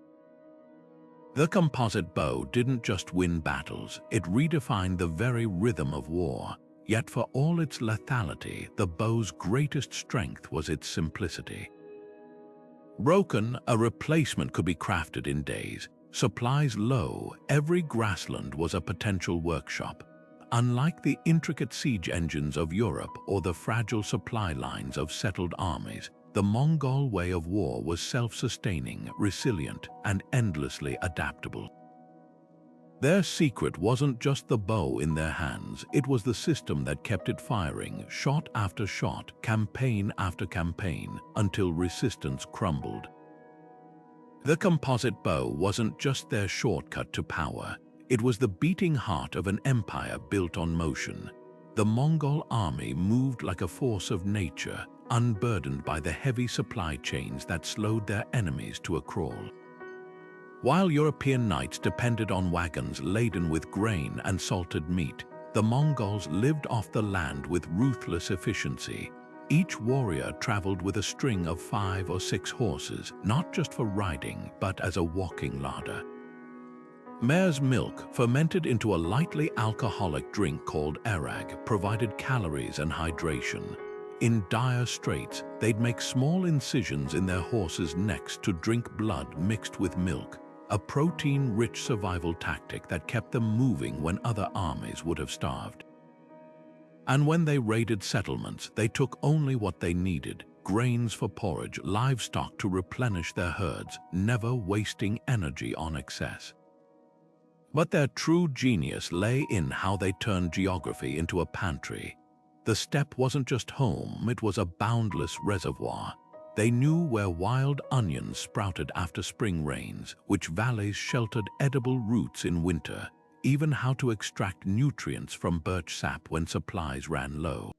The composite bow didn't just win battles, it redefined the very rhythm of war. Yet for all its lethality, the bow's greatest strength was its simplicity. Broken, a replacement could be crafted in days. Supplies low, every grassland was a potential workshop. Unlike the intricate siege engines of Europe or the fragile supply lines of settled armies, the Mongol way of war was self-sustaining, resilient, and endlessly adaptable. Their secret wasn't just the bow in their hands, it was the system that kept it firing, shot after shot, campaign after campaign, until resistance crumbled. The composite bow wasn't just their shortcut to power, it was the beating heart of an empire built on motion. The Mongol army moved like a force of nature, unburdened by the heavy supply chains that slowed their enemies to a crawl. While European knights depended on wagons laden with grain and salted meat, the Mongols lived off the land with ruthless efficiency. Each warrior traveled with a string of 5 or 6 horses, not just for riding, but as a walking larder. Mare's milk, fermented into a lightly alcoholic drink called arag, provided calories and hydration. In dire straits, they'd make small incisions in their horses' necks to drink blood mixed with milk, a protein-rich survival tactic that kept them moving when other armies would have starved. And when they raided settlements, they took only what they needed: grains for porridge, livestock to replenish their herds, never wasting energy on excess. But their true genius lay in how they turned geography into a pantry. The steppe wasn't just home, it was a boundless reservoir. They knew where wild onions sprouted after spring rains, which valleys sheltered edible roots in winter, even how to extract nutrients from birch sap when supplies ran low.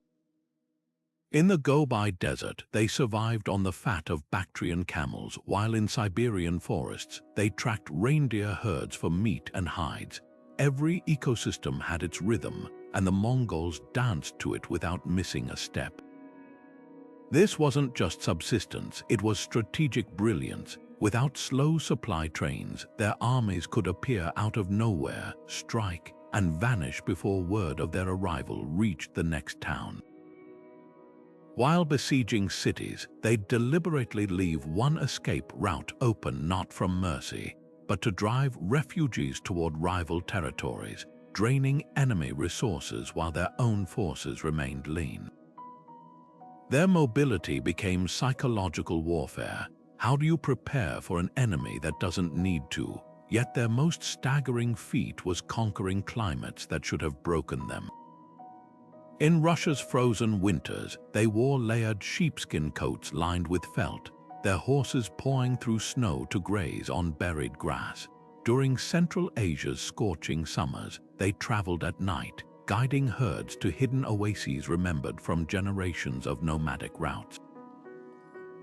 In the Gobi Desert, they survived on the fat of Bactrian camels, while in Siberian forests, they tracked reindeer herds for meat and hides. Every ecosystem had its rhythm, and the Mongols danced to it without missing a step. This wasn't just subsistence, it was strategic brilliance. Without slow supply trains, their armies could appear out of nowhere, strike, and vanish before word of their arrival reached the next town. While besieging cities, they'd deliberately leave one escape route open not from mercy, but to drive refugees toward rival territories, draining enemy resources while their own forces remained lean. Their mobility became psychological warfare. How do you prepare for an enemy that doesn't need to? Yet their most staggering feat was conquering climates that should have broken them. In Russia's frozen winters, they wore layered sheepskin coats lined with felt, their horses pawing through snow to graze on buried grass. During Central Asia's scorching summers, they traveled at night, guiding herds to hidden oases remembered from generations of nomadic routes.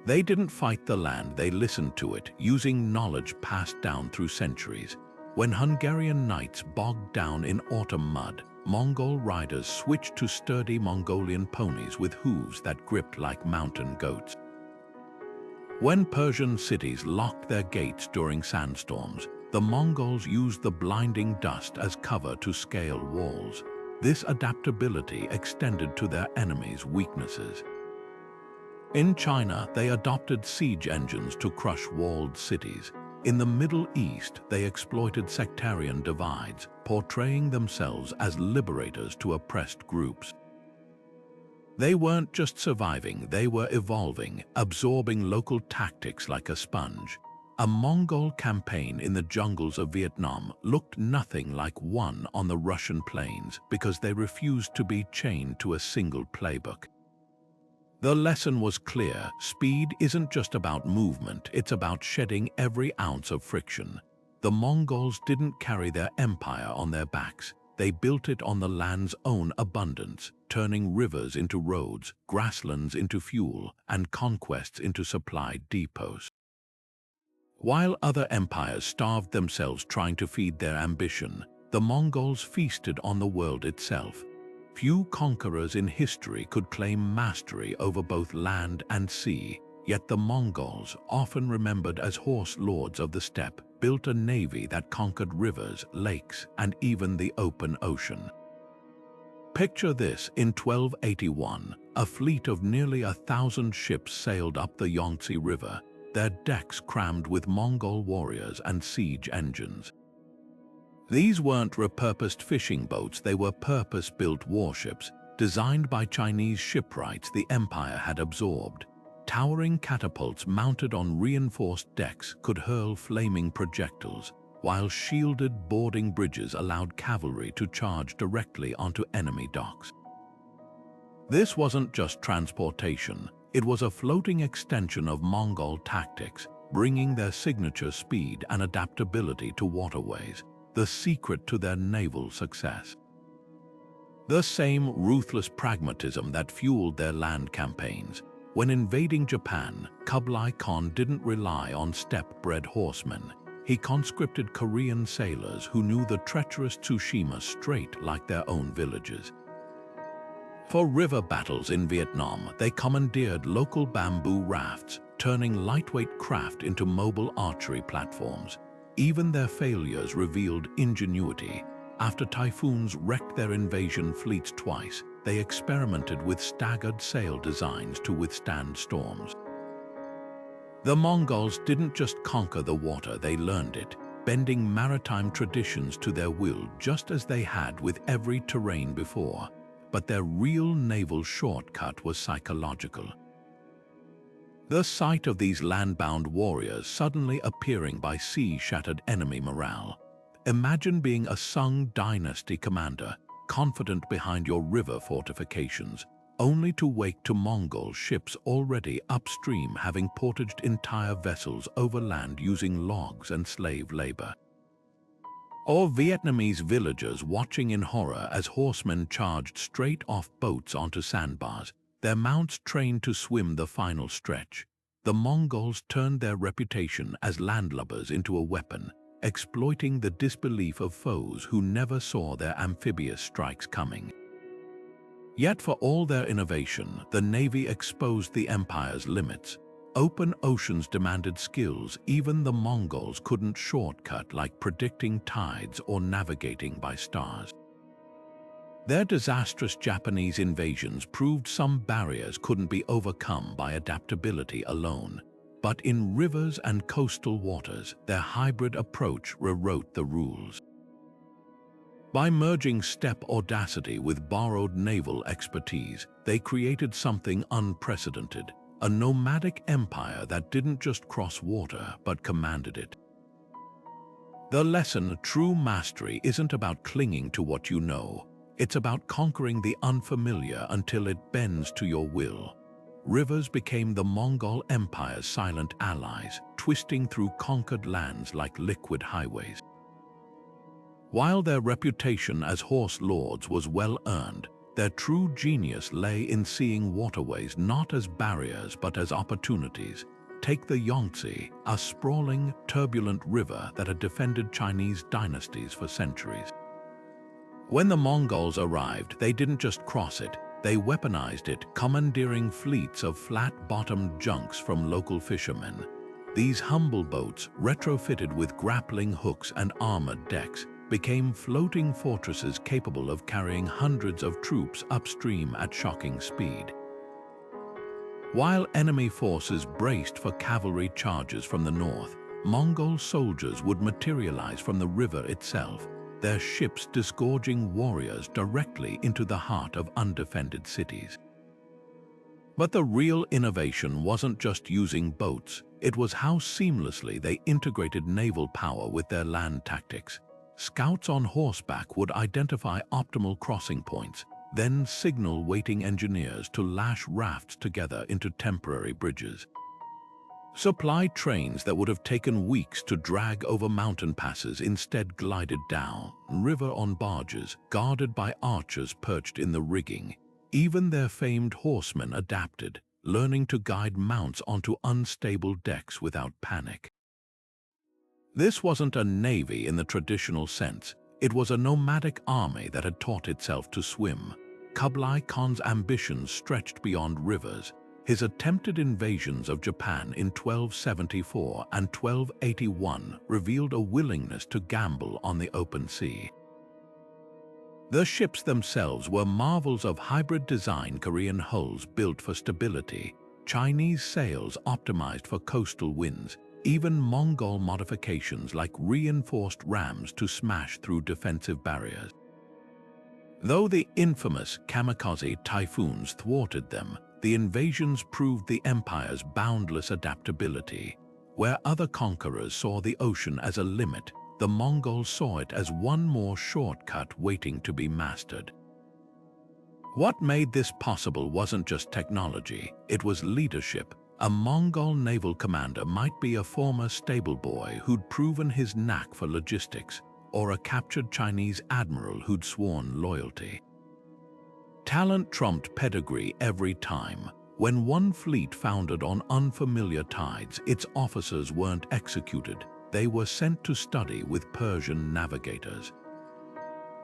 They didn't fight the land, they listened to it, using knowledge passed down through centuries. When Hungarian knights bogged down in autumn mud, Mongol riders switched to sturdy Mongolian ponies with hooves that gripped like mountain goats. When Persian cities locked their gates during sandstorms, the Mongols used the blinding dust as cover to scale walls. This adaptability extended to their enemies' weaknesses. In China, they adopted siege engines to crush walled cities. In the Middle East, they exploited sectarian divides, portraying themselves as liberators to oppressed groups. They weren't just surviving, they were evolving, absorbing local tactics like a sponge. A Mongol campaign in the jungles of Vietnam looked nothing like one on the Russian plains because they refused to be chained to a single playbook. The lesson was clear: speed isn't just about movement, it's about shedding every ounce of friction. The Mongols didn't carry their empire on their backs. They built it on the land's own abundance, turning rivers into roads, grasslands into fuel, and conquests into supply depots. While other empires starved themselves trying to feed their ambition, the Mongols feasted on the world itself. Few conquerors in history could claim mastery over both land and sea, yet the Mongols, often remembered as horse lords of the steppe, built a navy that conquered rivers, lakes, and even the open ocean. Picture this: in 1281, a fleet of nearly 1,000 ships sailed up the Yangtze River, their decks crammed with Mongol warriors and siege engines. These weren't repurposed fishing boats, they were purpose-built warships, designed by Chinese shipwrights the empire had absorbed. Towering catapults mounted on reinforced decks could hurl flaming projectiles, while shielded boarding bridges allowed cavalry to charge directly onto enemy docks. This wasn't just transportation, it was a floating extension of Mongol tactics, bringing their signature speed and adaptability to waterways, the secret to their naval success. The same ruthless pragmatism that fueled their land campaigns. When invading Japan, Kublai Khan didn't rely on steppe-bred horsemen. He conscripted Korean sailors who knew the treacherous Tsushima Strait like their own villages. For river battles in Vietnam, they commandeered local bamboo rafts, turning lightweight craft into mobile archery platforms. Even their failures revealed ingenuity. After typhoons wrecked their invasion fleets twice, they experimented with staggered sail designs to withstand storms. The Mongols didn't just conquer the water, they learned it, bending maritime traditions to their will just as they had with every terrain before. But their real naval shortcut was psychological. The sight of these land-bound warriors suddenly appearing by sea shattered enemy morale. Imagine being a Sung dynasty commander, confident behind your river fortifications, only to wake to Mongol ships already upstream having portaged entire vessels overland using logs and slave labor. Or Vietnamese villagers watching in horror as horsemen charged straight off boats onto sandbars, their mounts trained to swim the final stretch. The Mongols turned their reputation as landlubbers into a weapon, exploiting the disbelief of foes who never saw their amphibious strikes coming. Yet for all their innovation, the navy exposed the empire's limits. Open oceans demanded skills even the Mongols couldn't shortcut, like predicting tides or navigating by stars. Their disastrous Japanese invasions proved some barriers couldn't be overcome by adaptability alone. But in rivers and coastal waters, their hybrid approach rewrote the rules. By merging steppe audacity with borrowed naval expertise, they created something unprecedented. A nomadic empire that didn't just cross water, but commanded it. The lesson: true mastery isn't about clinging to what you know. It's about conquering the unfamiliar until it bends to your will. Rivers became the Mongol Empire's silent allies, twisting through conquered lands like liquid highways. While their reputation as horse lords was well earned, their true genius lay in seeing waterways not as barriers but as opportunities. Take the Yangtze, a sprawling, turbulent river that had defended Chinese dynasties for centuries. When the Mongols arrived, they didn't just cross it, they weaponized it, commandeering fleets of flat-bottomed junks from local fishermen. These humble boats, retrofitted with grappling hooks and armored decks, became floating fortresses capable of carrying hundreds of troops upstream at shocking speed. While enemy forces braced for cavalry charges from the north, Mongol soldiers would materialize from the river itself, their ships disgorging warriors directly into the heart of undefended cities. But the real innovation wasn't just using boats, It was how seamlessly they integrated naval power with their land tactics. Scouts on horseback would identify optimal crossing points, then signal waiting engineers to lash rafts together into temporary bridges. Supply trains that would have taken weeks to drag over mountain passes instead glided down river on barges, guarded by archers perched in the rigging. Even their famed horsemen adapted, learning to guide mounts onto unstable decks without panic. This wasn't a navy in the traditional sense. It was a nomadic army that had taught itself to swim. Kublai Khan's ambitions stretched beyond rivers. His attempted invasions of Japan in 1274 and 1281 revealed a willingness to gamble on the open sea. The ships themselves were marvels of hybrid design, Korean hulls built for stability, Chinese sails optimized for coastal winds, even Mongol modifications like reinforced rams to smash through defensive barriers. Though the infamous kamikaze typhoons thwarted them, the invasions proved the empire's boundless adaptability. Where other conquerors saw the ocean as a limit, the Mongols saw it as one more shortcut waiting to be mastered. What made this possible wasn't just technology, it was leadership. A Mongol naval commander might be a former stable boy who'd proven his knack for logistics, or a captured Chinese admiral who'd sworn loyalty. Talent trumped pedigree every time. When one fleet foundered on unfamiliar tides, its officers weren't executed. They were sent to study with Persian navigators.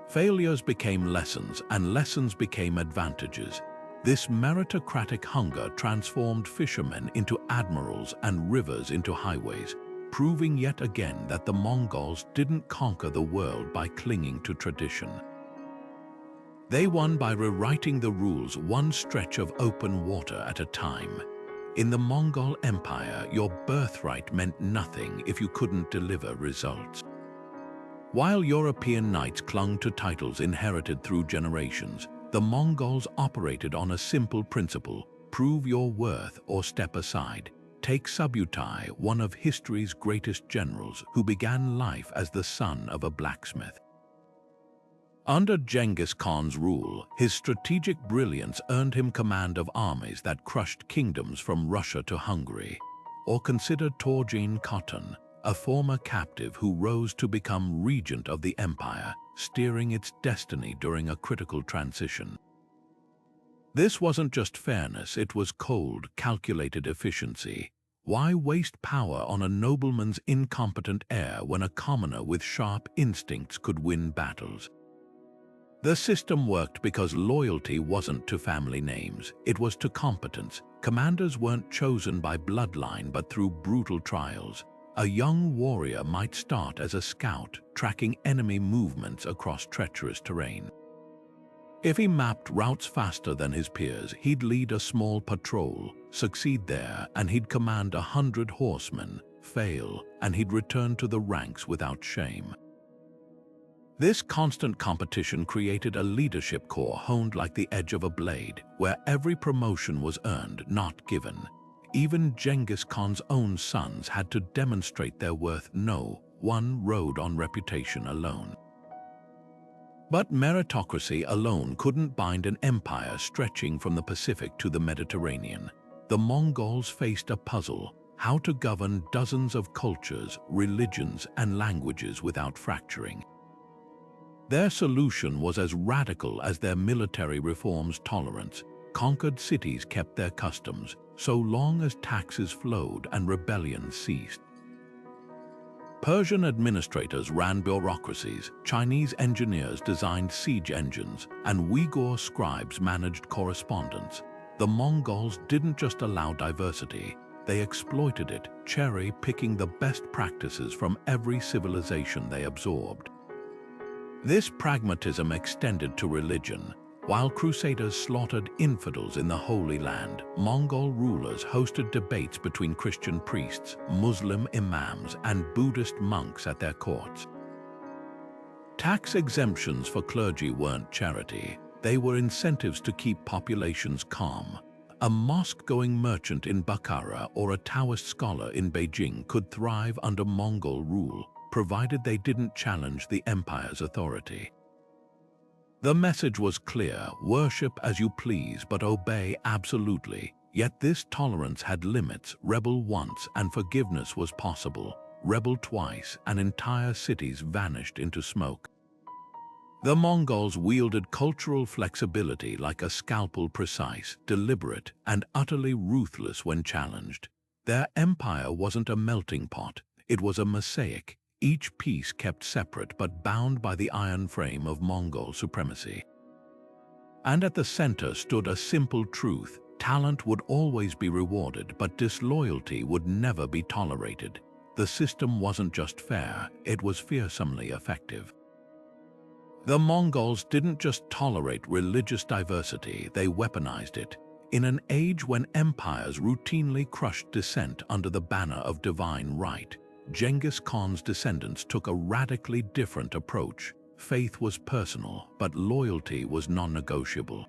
Failures became lessons, and lessons became advantages. This meritocratic hunger transformed fishermen into admirals and rivers into highways, proving yet again that the Mongols didn't conquer the world by clinging to tradition. They won by rewriting the rules one stretch of open water at a time. In the Mongol Empire, your birthright meant nothing if you couldn't deliver results. While European knights clung to titles inherited through generations, the Mongols operated on a simple principle: prove your worth or step aside. Take Subutai, one of history's greatest generals, who began life as the son of a blacksmith. Under Genghis Khan's rule, his strategic brilliance earned him command of armies that crushed kingdoms from Russia to Hungary. Or consider Torjin Khatun, a former captive who rose to become regent of the empire, steering its destiny during a critical transition. This wasn't just fairness, it was cold, calculated efficiency. Why waste power on a nobleman's incompetent heir when a commoner with sharp instincts could win battles? The system worked because loyalty wasn't to family names, it was to competence. Commanders weren't chosen by bloodline but through brutal trials. A young warrior might start as a scout, tracking enemy movements across treacherous terrain. If he mapped routes faster than his peers, he'd lead a small patrol, succeed there, and he'd command 100 horsemen, fail, and he'd return to the ranks without shame. This constant competition created a leadership core honed like the edge of a blade, where every promotion was earned, not given. Even Genghis Khan's own sons had to demonstrate their worth. No one rode on reputation alone. But meritocracy alone couldn't bind an empire stretching from the Pacific to the Mediterranean. The Mongols faced a puzzle: how to govern dozens of cultures, religions, and languages without fracturing. Their solution was as radical as their military reforms' tolerance. Conquered cities kept their customs, so long as taxes flowed and rebellion ceased. Persian administrators ran bureaucracies, Chinese engineers designed siege engines, and Uyghur scribes managed correspondence. The Mongols didn't just allow diversity, they exploited it, cherry-picking the best practices from every civilization they absorbed. This pragmatism extended to religion. While crusaders slaughtered infidels in the Holy Land, Mongol rulers hosted debates between Christian priests, Muslim imams, and Buddhist monks at their courts. Tax exemptions for clergy weren't charity, they were incentives to keep populations calm. A mosque-going merchant in Bukhara or a Taoist scholar in Beijing could thrive under Mongol rule, provided they didn't challenge the empire's authority. The message was clear: worship as you please but obey absolutely. Yet this tolerance had limits. Rebel once and forgiveness was possible. Rebel twice and entire cities vanished into smoke. The Mongols wielded cultural flexibility like a scalpel, precise, deliberate, and utterly ruthless when challenged. Their empire wasn't a melting pot, it was a mosaic, each piece kept separate but bound by the iron frame of Mongol supremacy. And at the center stood a simple truth: talent would always be rewarded, but disloyalty would never be tolerated. The system wasn't just fair, it was fearsomely effective. The Mongols didn't just tolerate religious diversity, they weaponized it. In an age when empires routinely crushed dissent under the banner of divine right, Genghis Khan's descendants took a radically different approach. Faith was personal, but loyalty was non-negotiable.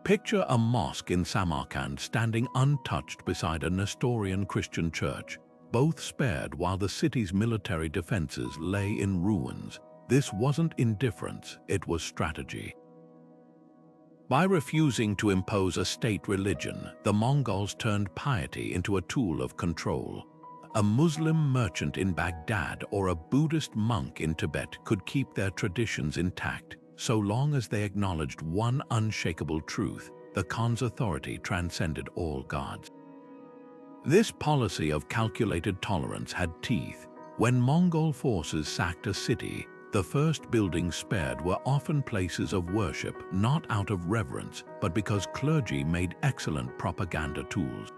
Picture a mosque in Samarkand standing untouched beside a Nestorian Christian church, both spared while the city's military defenses lay in ruins. This wasn't indifference, it was strategy. By refusing to impose a state religion, the Mongols turned piety into a tool of control. A Muslim merchant in Baghdad or a Buddhist monk in Tibet could keep their traditions intact, so long as they acknowledged one unshakable truth: the Khan's authority transcended all gods. This policy of calculated tolerance had teeth. When Mongol forces sacked a city, the first buildings spared were often places of worship, not out of reverence, but because clergy made excellent propaganda tools.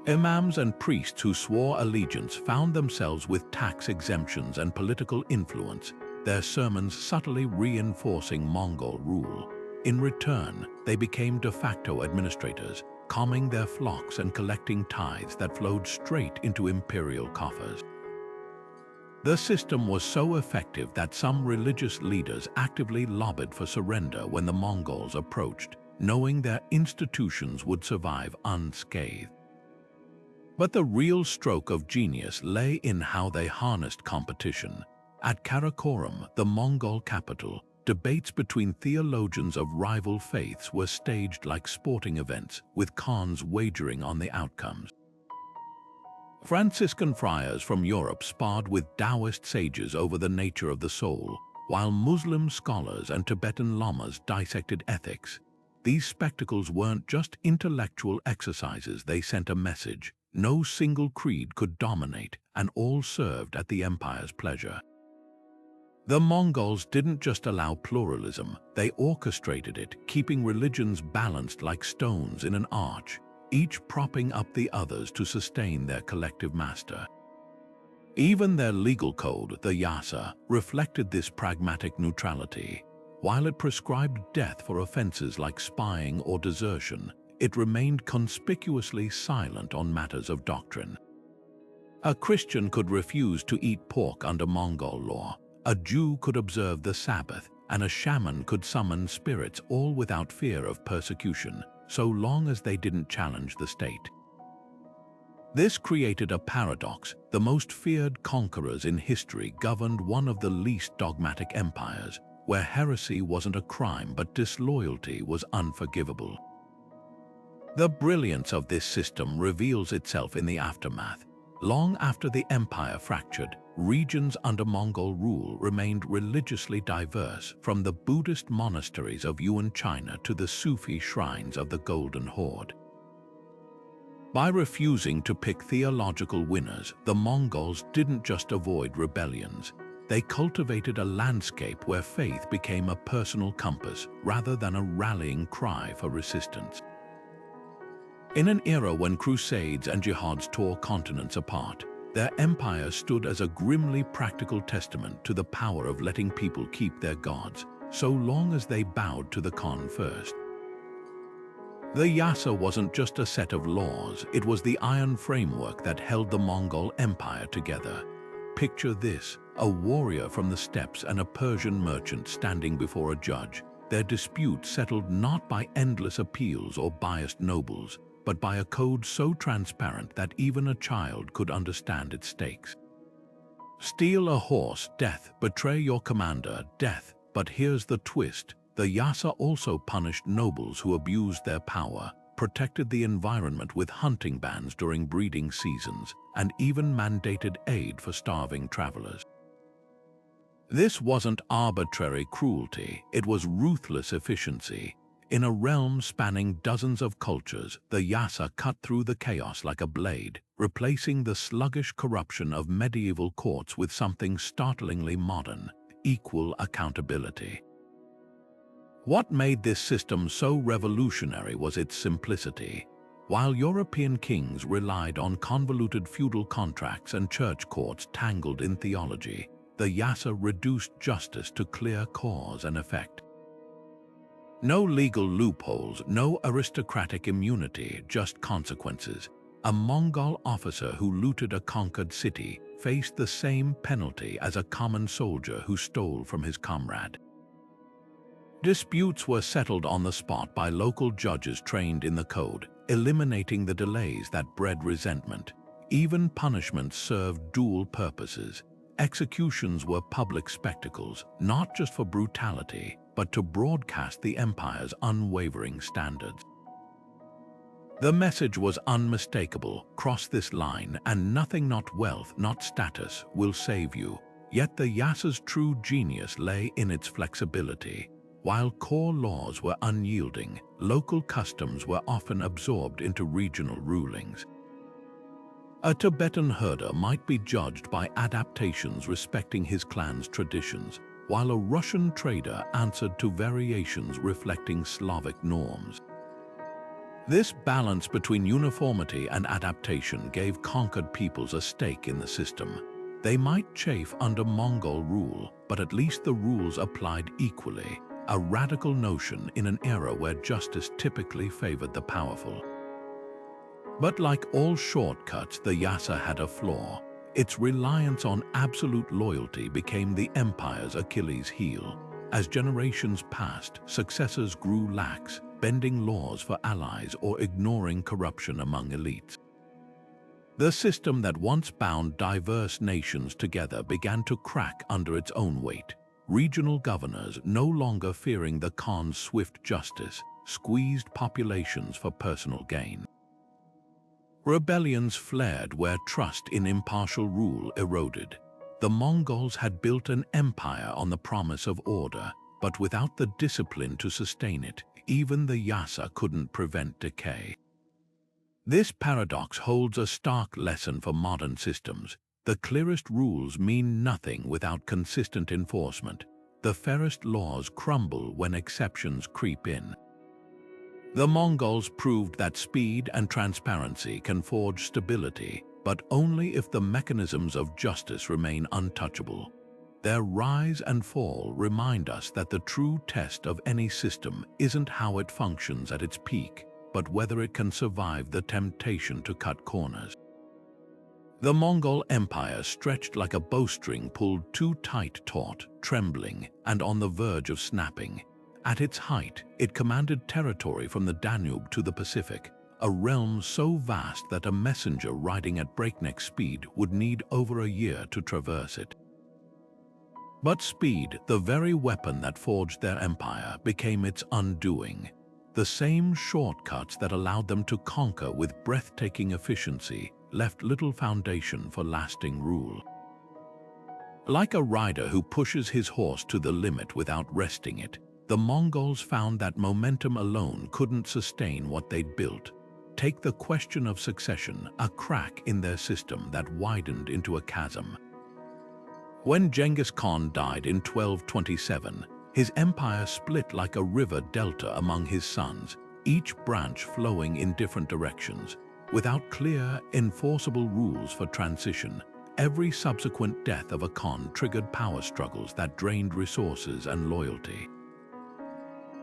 Imams and priests who swore allegiance found themselves with tax exemptions and political influence, their sermons subtly reinforcing Mongol rule. In return, they became de facto administrators, calming their flocks and collecting tithes that flowed straight into imperial coffers. The system was so effective that some religious leaders actively lobbied for surrender when the Mongols approached, knowing their institutions would survive unscathed. But the real stroke of genius lay in how they harnessed competition. At Karakoram, the Mongol capital, debates between theologians of rival faiths were staged like sporting events, with Khans wagering on the outcomes. Franciscan friars from Europe sparred with Taoist sages over the nature of the soul, while Muslim scholars and Tibetan lamas dissected ethics. These spectacles weren't just intellectual exercises, they sent a message. No single creed could dominate, and all served at the empire's pleasure. The Mongols didn't just allow pluralism, they orchestrated it, keeping religions balanced like stones in an arch, each propping up the others to sustain their collective master. Even their legal code, the Yasa, reflected this pragmatic neutrality. While it prescribed death for offenses like spying or desertion, it remained conspicuously silent on matters of doctrine. A Christian could refuse to eat pork under Mongol law, a Jew could observe the Sabbath, and a shaman could summon spirits, all without fear of persecution, so long as they didn't challenge the state. This created a paradox. The most feared conquerors in history governed one of the least dogmatic empires, where heresy wasn't a crime but disloyalty was unforgivable. The brilliance of this system reveals itself in the aftermath. Long after the empire fractured, regions under Mongol rule remained religiously diverse, from the Buddhist monasteries of Yuan China to the Sufi shrines of the Golden Horde. By refusing to pick theological winners, the Mongols didn't just avoid rebellions. They cultivated a landscape where faith became a personal compass rather than a rallying cry for resistance. In an era when crusades and jihads tore continents apart, their empire stood as a grimly practical testament to the power of letting people keep their gods, so long as they bowed to the Khan first. The Yasa wasn't just a set of laws, it was the iron framework that held the Mongol Empire together. Picture this: a warrior from the steppes and a Persian merchant standing before a judge. their disputes settled not by endless appeals or biased nobles, but by a code so transparent that even a child could understand its stakes. Steal a horse, death. Betray your commander, death. But here's the twist. The Yasa also punished nobles who abused their power, protected the environment with hunting bans during breeding seasons, and even mandated aid for starving travelers. This wasn't arbitrary cruelty, it was ruthless efficiency. In a realm spanning dozens of cultures, the Yasa cut through the chaos like a blade, replacing the sluggish corruption of medieval courts with something startlingly modern: equal accountability. What made this system so revolutionary was its simplicity. While European kings relied on convoluted feudal contracts and church courts tangled in theology, the Yasa reduced justice to clear cause and effect. No legal loopholes, no aristocratic immunity, just consequences. A Mongol officer who looted a conquered city faced the same penalty as a common soldier who stole from his comrade. Disputes were settled on the spot by local judges trained in the code, eliminating the delays that bred resentment. Even punishments served dual purposes. Executions were public spectacles, not just for brutality, but to broadcast the empire's unwavering standards. The message was unmistakable: cross this line and nothing, not wealth, not status, will save you. Yet the Yasa's true genius lay in its flexibility. While core laws were unyielding, local customs were often absorbed into regional rulings. A Tibetan herder might be judged by adaptations respecting his clan's traditions, while a Russian trader answered to variations reflecting Slavic norms. This balance between uniformity and adaptation gave conquered peoples a stake in the system. They might chafe under Mongol rule, but at least the rules applied equally, a radical notion in an era where justice typically favored the powerful. But like all shortcuts, the Yasa had a flaw. Its reliance on absolute loyalty became the empire's Achilles heel. As generations passed, successors grew lax, bending laws for allies or ignoring corruption among elites. The system that once bound diverse nations together began to crack under its own weight. Regional governors, no longer fearing the Khan's swift justice, squeezed populations for personal gain. Rebellions flared where trust in impartial rule eroded. The Mongols had built an empire on the promise of order, but without the discipline to sustain it, even the Yasa couldn't prevent decay. This paradox holds a stark lesson for modern systems. The clearest rules mean nothing without consistent enforcement. The fairest laws crumble when exceptions creep in. The Mongols proved that speed and transparency can forge stability, but only if the mechanisms of justice remain untouchable. Their rise and fall remind us that the true test of any system isn't how it functions at its peak, but whether it can survive the temptation to cut corners. The Mongol Empire stretched like a bowstring pulled too tight, taut, trembling, and on the verge of snapping. At its height, it commanded territory from the Danube to the Pacific, a realm so vast that a messenger riding at breakneck speed would need over a year to traverse it. But speed, the very weapon that forged their empire, became its undoing. The same shortcuts that allowed them to conquer with breathtaking efficiency left little foundation for lasting rule. Like a rider who pushes his horse to the limit without resting it, the Mongols found that momentum alone couldn't sustain what they'd built. Take the question of succession, a crack in their system that widened into a chasm. When Genghis Khan died in 1227, his empire split like a river delta among his sons, each branch flowing in different directions. Without clear, enforceable rules for transition, every subsequent death of a Khan triggered power struggles that drained resources and loyalty.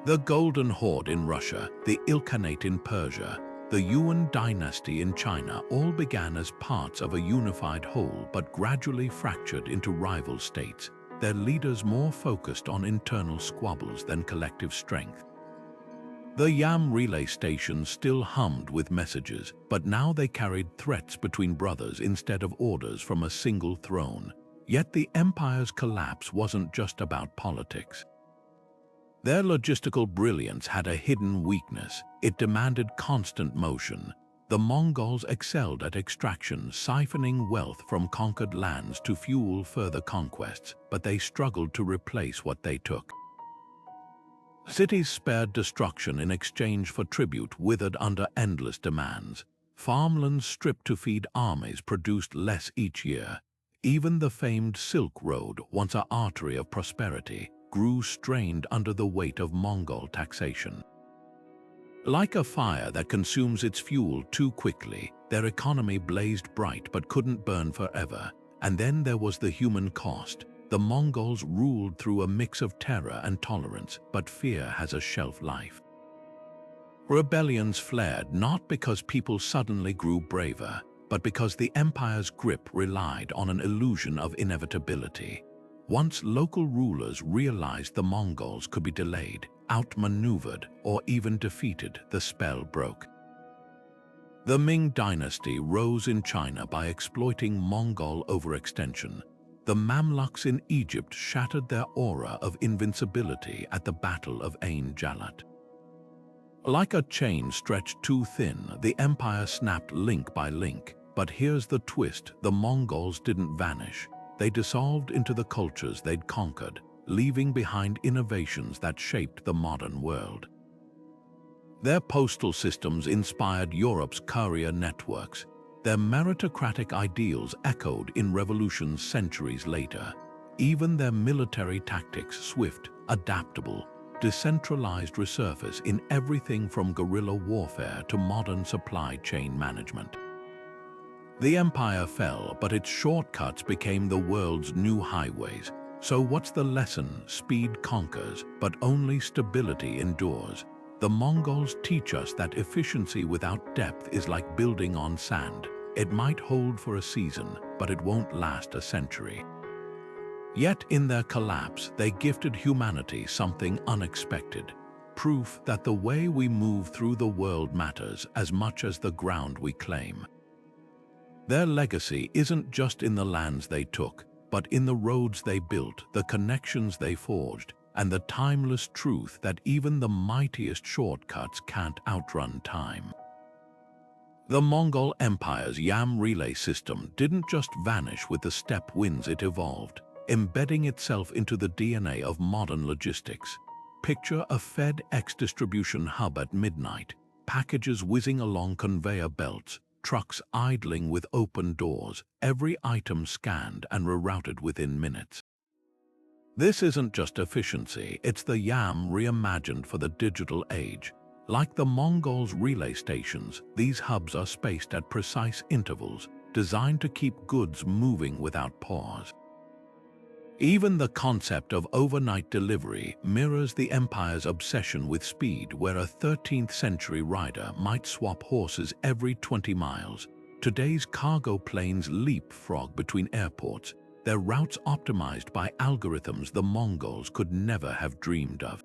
The Golden Horde in Russia, the Ilkhanate in Persia, the Yuan dynasty in China all began as parts of a unified whole but gradually fractured into rival states. their leaders more focused on internal squabbles than collective strength. The yam relay stations still hummed with messages, but now they carried threats between brothers instead of orders from a single throne. Yet the empire's collapse wasn't just about politics. Their logistical brilliance had a hidden weakness. It demanded constant motion. The Mongols excelled at extraction, siphoning wealth from conquered lands to fuel further conquests, but they struggled to replace what they took. Cities spared destruction in exchange for tribute withered under endless demands. Farmlands stripped to feed armies produced less each year. Even the famed Silk Road, once an artery of prosperity, grew strained under the weight of Mongol taxation. Like a fire that consumes its fuel too quickly, their economy blazed bright but couldn't burn forever. And then there was the human cost. The Mongols ruled through a mix of terror and tolerance, but fear has a shelf life. Rebellions flared not because people suddenly grew braver, but because the empire's grip relied on an illusion of inevitability. Once local rulers realized the Mongols could be delayed, outmaneuvered, or even defeated, the spell broke. The Ming dynasty rose in China by exploiting Mongol overextension. The Mamluks in Egypt shattered their aura of invincibility at the Battle of Ain Jalut. Like a chain stretched too thin, the empire snapped link by link. But here's the twist: the Mongols didn't vanish. They dissolved into the cultures they'd conquered, leaving behind innovations that shaped the modern world. Their postal systems inspired Europe's courier networks. Their meritocratic ideals echoed in revolutions centuries later. Even their military tactics, swift, adaptable, decentralized, resurface in everything from guerrilla warfare to modern supply chain management. The empire fell, but its shortcuts became the world's new highways. So what's the lesson? Speed conquers, but only stability endures. The Mongols teach us that efficiency without depth is like building on sand. It might hold for a season, but it won't last a century. Yet in their collapse, they gifted humanity something unexpected. Proof that the way we move through the world matters as much as the ground we claim. Their legacy isn't just in the lands they took, but in the roads they built, the connections they forged, and the timeless truth that even the mightiest shortcuts can't outrun time. The Mongol Empire's yam relay system didn't just vanish with the steppe winds it evolved, embedding itself into the DNA of modern logistics. Picture a FedEx distribution hub at midnight, packages whizzing along conveyor belts, trucks idling with open doors, every item scanned and rerouted within minutes. This isn't just efficiency, it's the yam reimagined for the digital age. Like the Mongols' relay stations, these hubs are spaced at precise intervals, designed to keep goods moving without pause. Even the concept of overnight delivery mirrors the empire's obsession with speed, where a 13th century rider might swap horses every 20 miles. Today's cargo planes leapfrog between airports, their routes optimized by algorithms the Mongols could never have dreamed of.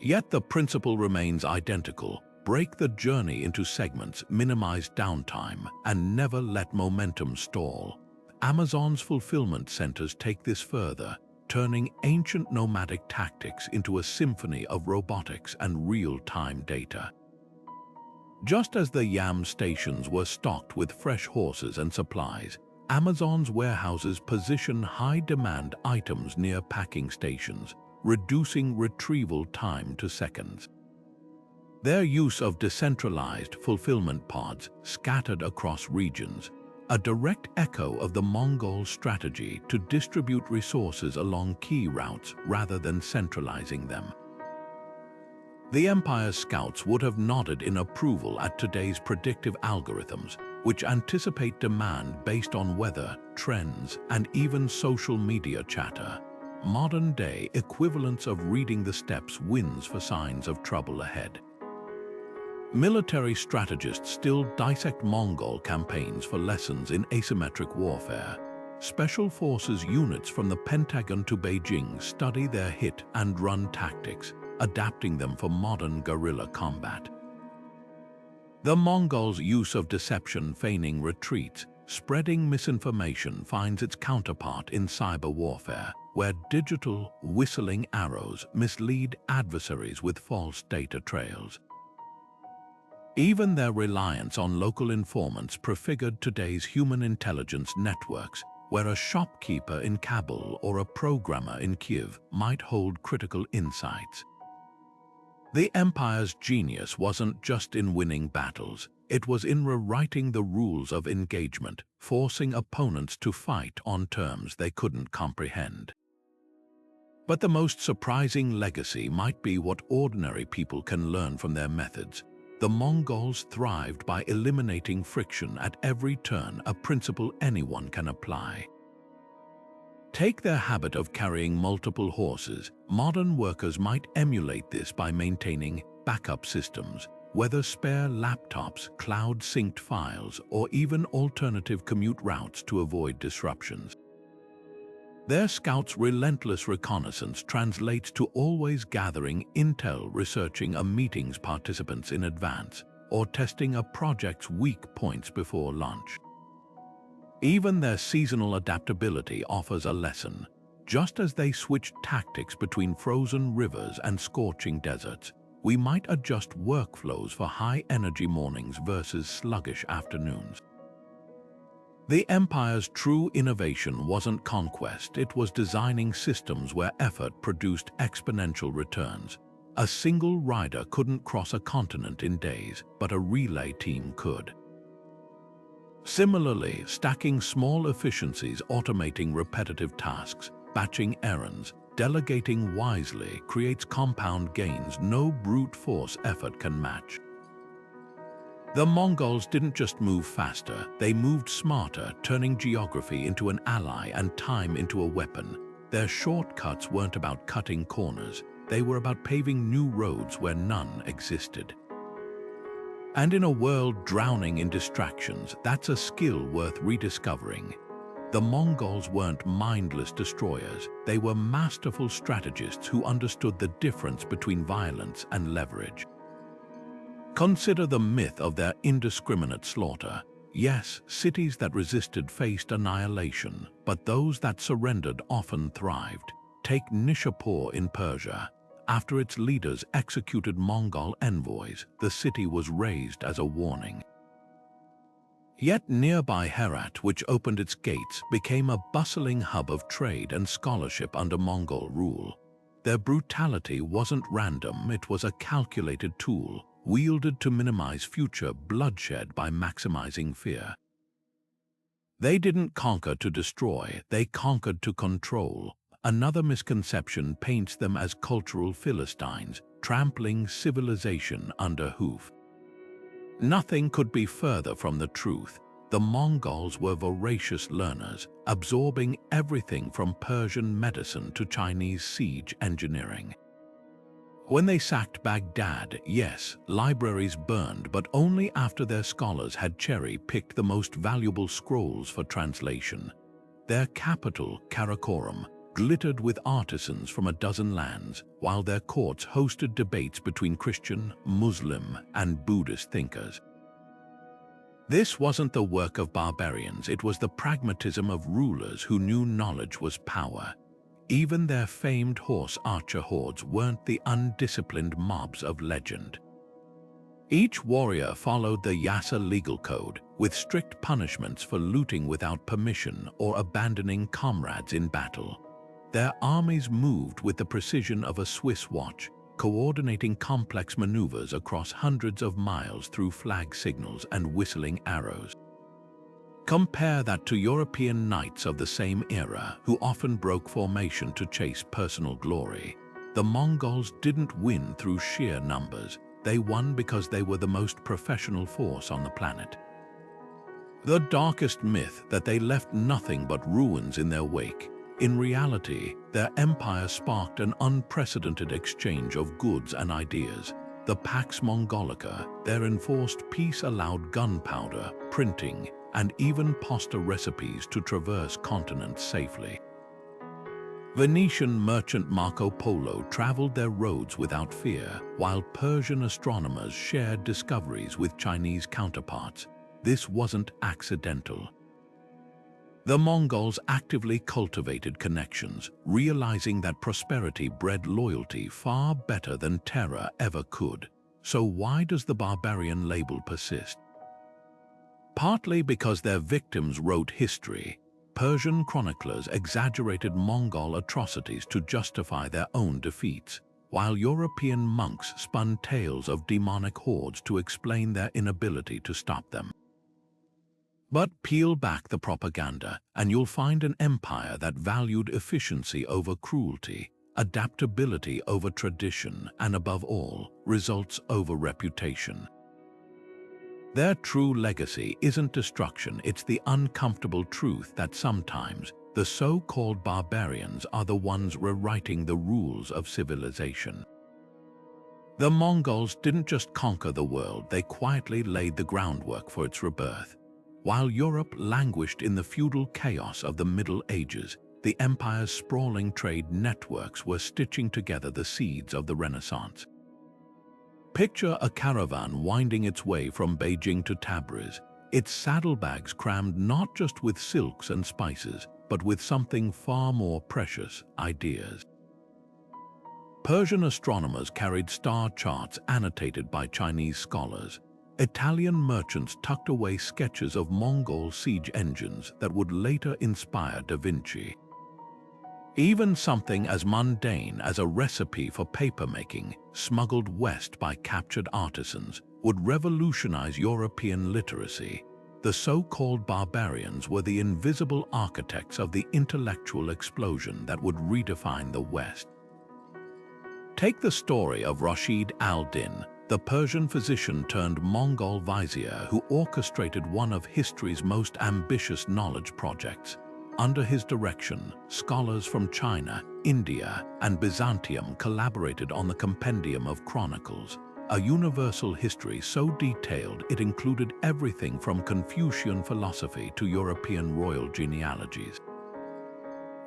Yet the principle remains identical: break the journey into segments, minimize downtime, and never let momentum stall. Amazon's fulfillment centers take this further, turning ancient nomadic tactics into a symphony of robotics and real-time data. Just as the yam stations were stocked with fresh horses and supplies, Amazon's warehouses position high-demand items near packing stations, reducing retrieval time to seconds. Their use of decentralized fulfillment pods scattered across regions, a direct echo of the Mongol strategy to distribute resources along key routes rather than centralizing them. The Empire's scouts would have nodded in approval at today's predictive algorithms, which anticipate demand based on weather, trends, and even social media chatter. Modern-day equivalents of reading the steppes winds for signs of trouble ahead. Military strategists still dissect Mongol campaigns for lessons in asymmetric warfare. Special Forces units from the Pentagon to Beijing study their hit-and-run tactics, adapting them for modern guerrilla combat. The Mongols' use of deception feigning retreats, spreading misinformation finds its counterpart in cyber warfare, where digital, whistling arrows mislead adversaries with false data trails. Even their reliance on local informants prefigured today's human intelligence networks, where a shopkeeper in Kabul or a programmer in Kiev might hold critical insights. The empire's genius wasn't just in winning battles, it was in rewriting the rules of engagement, forcing opponents to fight on terms they couldn't comprehend. But the most surprising legacy might be what ordinary people can learn from their methods. The Mongols thrived by eliminating friction at every turn, a principle anyone can apply. Take their habit of carrying multiple horses. Modern workers might emulate this by maintaining backup systems, whether spare laptops, cloud-synced files, or even alternative commute routes to avoid disruptions. Their scouts' relentless reconnaissance translates to always gathering intel, researching a meeting's participants in advance, or testing a project's weak points before launch. Even their seasonal adaptability offers a lesson. Just as they switched tactics between frozen rivers and scorching deserts, we might adjust workflows for high-energy mornings versus sluggish afternoons. The empire's true innovation wasn't conquest, it was designing systems where effort produced exponential returns. A single rider couldn't cross a continent in days, but a relay team could. Similarly, stacking small efficiencies, automating repetitive tasks, batching errands, delegating wisely creates compound gains no brute force effort can match. The Mongols didn't just move faster, they moved smarter, turning geography into an ally and time into a weapon. Their shortcuts weren't about cutting corners, they were about paving new roads where none existed. And in a world drowning in distractions, that's a skill worth rediscovering. The Mongols weren't mindless destroyers, they were masterful strategists who understood the difference between violence and leverage. Consider the myth of their indiscriminate slaughter. Yes, cities that resisted faced annihilation, but those that surrendered often thrived. Take Nishapur in Persia. After its leaders executed Mongol envoys, the city was razed as a warning. Yet nearby Herat, which opened its gates, became a bustling hub of trade and scholarship under Mongol rule. Their brutality wasn't random, it was a calculated tool, wielded to minimize future bloodshed by maximizing fear. They didn't conquer to destroy, they conquered to control. Another misconception paints them as cultural Philistines, trampling civilization under hoof. Nothing could be further from the truth. The Mongols were voracious learners, absorbing everything from Persian medicine to Chinese siege engineering. When they sacked Baghdad, yes, libraries burned, but only after their scholars had cherry-picked the most valuable scrolls for translation. Their capital, Karakorum, glittered with artisans from a dozen lands, while their courts hosted debates between Christian, Muslim, and Buddhist thinkers. This wasn't the work of barbarians, it was the pragmatism of rulers who knew knowledge was power. Even their famed horse archer hordes weren't the undisciplined mobs of legend. Each warrior followed the Yasa legal code, with strict punishments for looting without permission or abandoning comrades in battle. Their armies moved with the precision of a Swiss watch, coordinating complex maneuvers across hundreds of miles through flag signals and whistling arrows. Compare that to European knights of the same era, who often broke formation to chase personal glory. The Mongols didn't win through sheer numbers, they won because they were the most professional force on the planet. The darkest myth that they left nothing but ruins in their wake. In reality, their empire sparked an unprecedented exchange of goods and ideas. The Pax Mongolica, their enforced peace allowed gunpowder, printing, and even pasta recipes to traverse continents safely. Venetian merchant Marco Polo traveled their roads without fear, while Persian astronomers shared discoveries with Chinese counterparts. This wasn't accidental. The Mongols actively cultivated connections, realizing that prosperity bred loyalty far better than terror ever could. So why does the barbarian label persist? Partly because their victims wrote history. Persian chroniclers exaggerated Mongol atrocities to justify their own defeats, while European monks spun tales of demonic hordes to explain their inability to stop them. But peel back the propaganda, and you'll find an empire that valued efficiency over cruelty, adaptability over tradition, and above all, results over reputation. Their true legacy isn't destruction, it's the uncomfortable truth that sometimes the so-called barbarians are the ones rewriting the rules of civilization. The Mongols didn't just conquer the world, they quietly laid the groundwork for its rebirth. While Europe languished in the feudal chaos of the Middle Ages, the empire's sprawling trade networks were stitching together the seeds of the Renaissance. Picture a caravan winding its way from Beijing to Tabriz, its saddlebags crammed not just with silks and spices, but with something far more precious: ideas. Persian astronomers carried star charts annotated by Chinese scholars. Italian merchants tucked away sketches of Mongol siege engines that would later inspire Da Vinci. Even something as mundane as a recipe for papermaking, smuggled west by captured artisans, would revolutionize European literacy. The so-called barbarians were the invisible architects of the intellectual explosion that would redefine the West. Take the story of Rashid al-Din, the Persian physician turned Mongol vizier who orchestrated one of history's most ambitious knowledge projects. Under his direction, scholars from China, India, and Byzantium collaborated on the Compendium of Chronicles, a universal history so detailed it included everything from Confucian philosophy to European royal genealogies.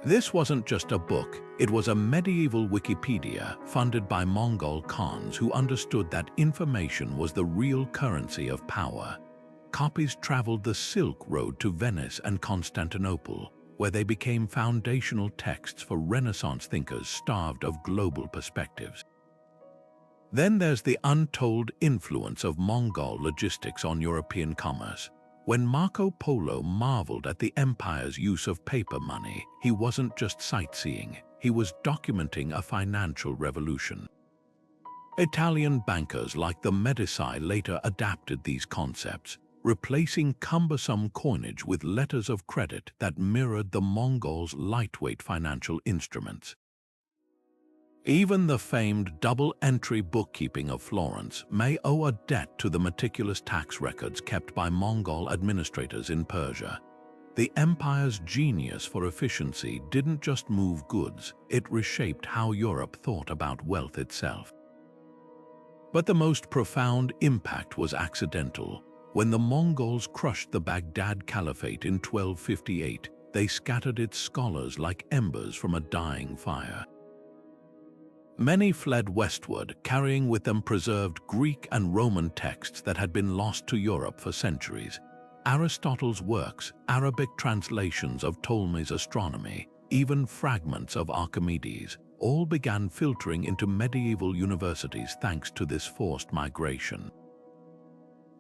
This wasn't just a book, it was a medieval Wikipedia funded by Mongol Khans who understood that information was the real currency of power. Copies traveled the Silk Road to Venice and Constantinople, where they became foundational texts for Renaissance thinkers starved of global perspectives. Then there's the untold influence of Mongol logistics on European commerce. When Marco Polo marveled at the empire's use of paper money, he wasn't just sightseeing, he was documenting a financial revolution. Italian bankers like the Medici later adapted these concepts, replacing cumbersome coinage with letters of credit that mirrored the Mongols' lightweight financial instruments. Even the famed double-entry bookkeeping of Florence may owe a debt to the meticulous tax records kept by Mongol administrators in Persia. The empire's genius for efficiency didn't just move goods, it reshaped how Europe thought about wealth itself. But the most profound impact was accidental. When the Mongols crushed the Baghdad Caliphate in 1258, they scattered its scholars like embers from a dying fire. Many fled westward, carrying with them preserved Greek and Roman texts that had been lost to Europe for centuries. Aristotle's works, Arabic translations of Ptolemy's astronomy, even fragments of Archimedes, all began filtering into medieval universities thanks to this forced migration.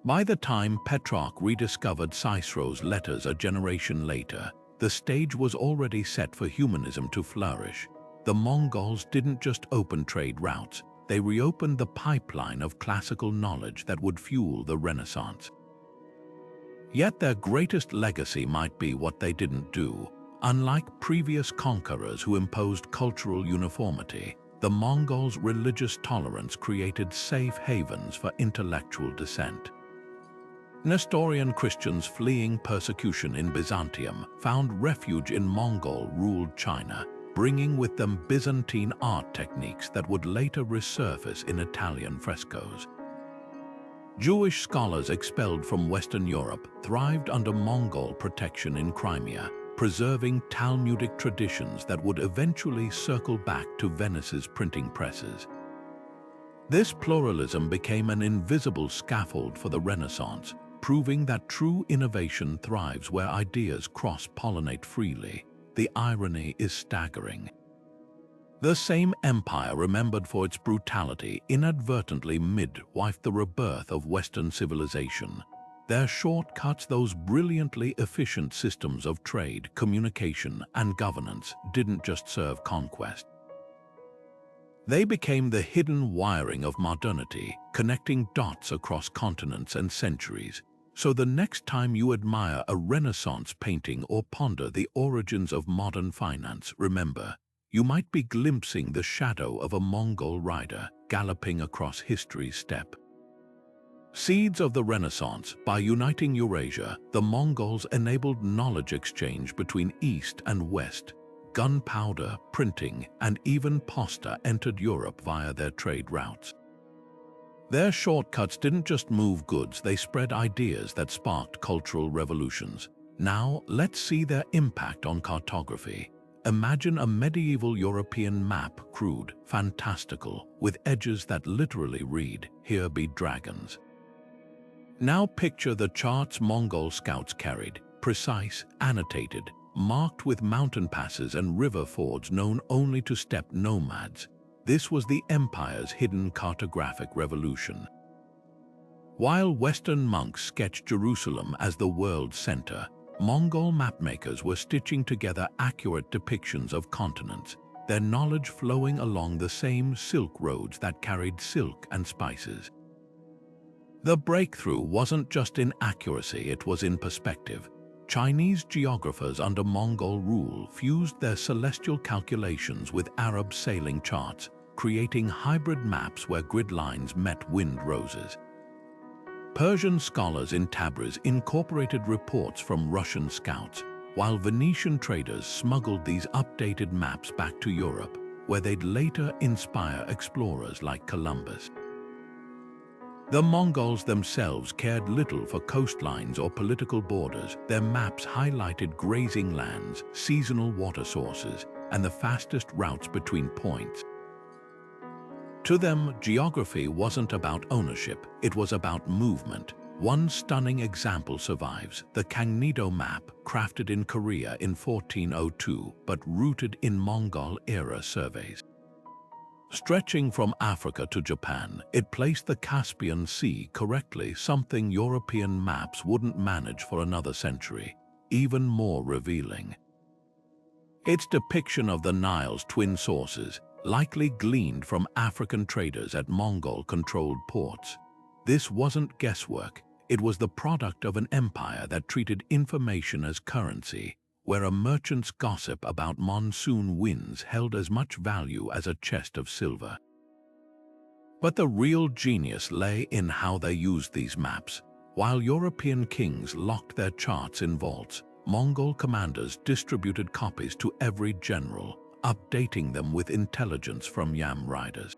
By the time Petrarch rediscovered Cicero's letters a generation later, the stage was already set for humanism to flourish. The Mongols didn't just open trade routes, they reopened the pipeline of classical knowledge that would fuel the Renaissance. Yet their greatest legacy might be what they didn't do. Unlike previous conquerors who imposed cultural uniformity, the Mongols' religious tolerance created safe havens for intellectual dissent. Nestorian Christians fleeing persecution in Byzantium found refuge in Mongol-ruled China, bringing with them Byzantine art techniques that would later resurface in Italian frescoes. Jewish scholars expelled from Western Europe thrived under Mongol protection in Crimea, preserving Talmudic traditions that would eventually circle back to Venice's printing presses. This pluralism became an invisible scaffold for the Renaissance, proving that true innovation thrives where ideas cross-pollinate freely. The irony is staggering. The same empire remembered for its brutality inadvertently midwifed the rebirth of Western civilization. Their shortcuts, those brilliantly efficient systems of trade, communication, and governance, didn't just serve conquest. They became the hidden wiring of modernity, connecting dots across continents and centuries. So the next time you admire a Renaissance painting or ponder the origins of modern finance, remember, you might be glimpsing the shadow of a Mongol rider galloping across history's steppe. Seeds of the Renaissance. By uniting Eurasia, the Mongols enabled knowledge exchange between East and West. Gunpowder, printing, and even pasta entered Europe via their trade routes. Their shortcuts didn't just move goods, they spread ideas that sparked cultural revolutions. Now, let's see their impact on cartography. Imagine a medieval European map, crude, fantastical, with edges that literally read, "Here be dragons." Now picture the charts Mongol scouts carried, precise, annotated, marked with mountain passes and river fords known only to steppe nomads. This was the empire's hidden cartographic revolution. While Western monks sketched Jerusalem as the world's center, Mongol mapmakers were stitching together accurate depictions of continents, their knowledge flowing along the same silk roads that carried silk and spices. The breakthrough wasn't just in accuracy, it was in perspective. Chinese geographers under Mongol rule fused their celestial calculations with Arab sailing charts, creating hybrid maps where grid lines met wind roses. Persian scholars in Tabriz incorporated reports from Russian scouts, while Venetian traders smuggled these updated maps back to Europe, where they'd later inspire explorers like Columbus. The Mongols themselves cared little for coastlines or political borders. Their maps highlighted grazing lands, seasonal water sources, and the fastest routes between points. To them, geography wasn't about ownership, it was about movement. One stunning example survives, the Kangnido map, crafted in Korea in 1402, but rooted in Mongol-era surveys. Stretching from Africa to Japan, it placed the Caspian Sea correctly, something European maps wouldn't manage for another century. Even more revealing, its depiction of the Nile's twin sources, likely gleaned from African traders at Mongol-controlled ports. This wasn't guesswork, it was the product of an empire that treated information as currency, where a merchant's gossip about monsoon winds held as much value as a chest of silver. But the real genius lay in how they used these maps. While European kings locked their charts in vaults, Mongol commanders distributed copies to every general, updating them with intelligence from yam riders.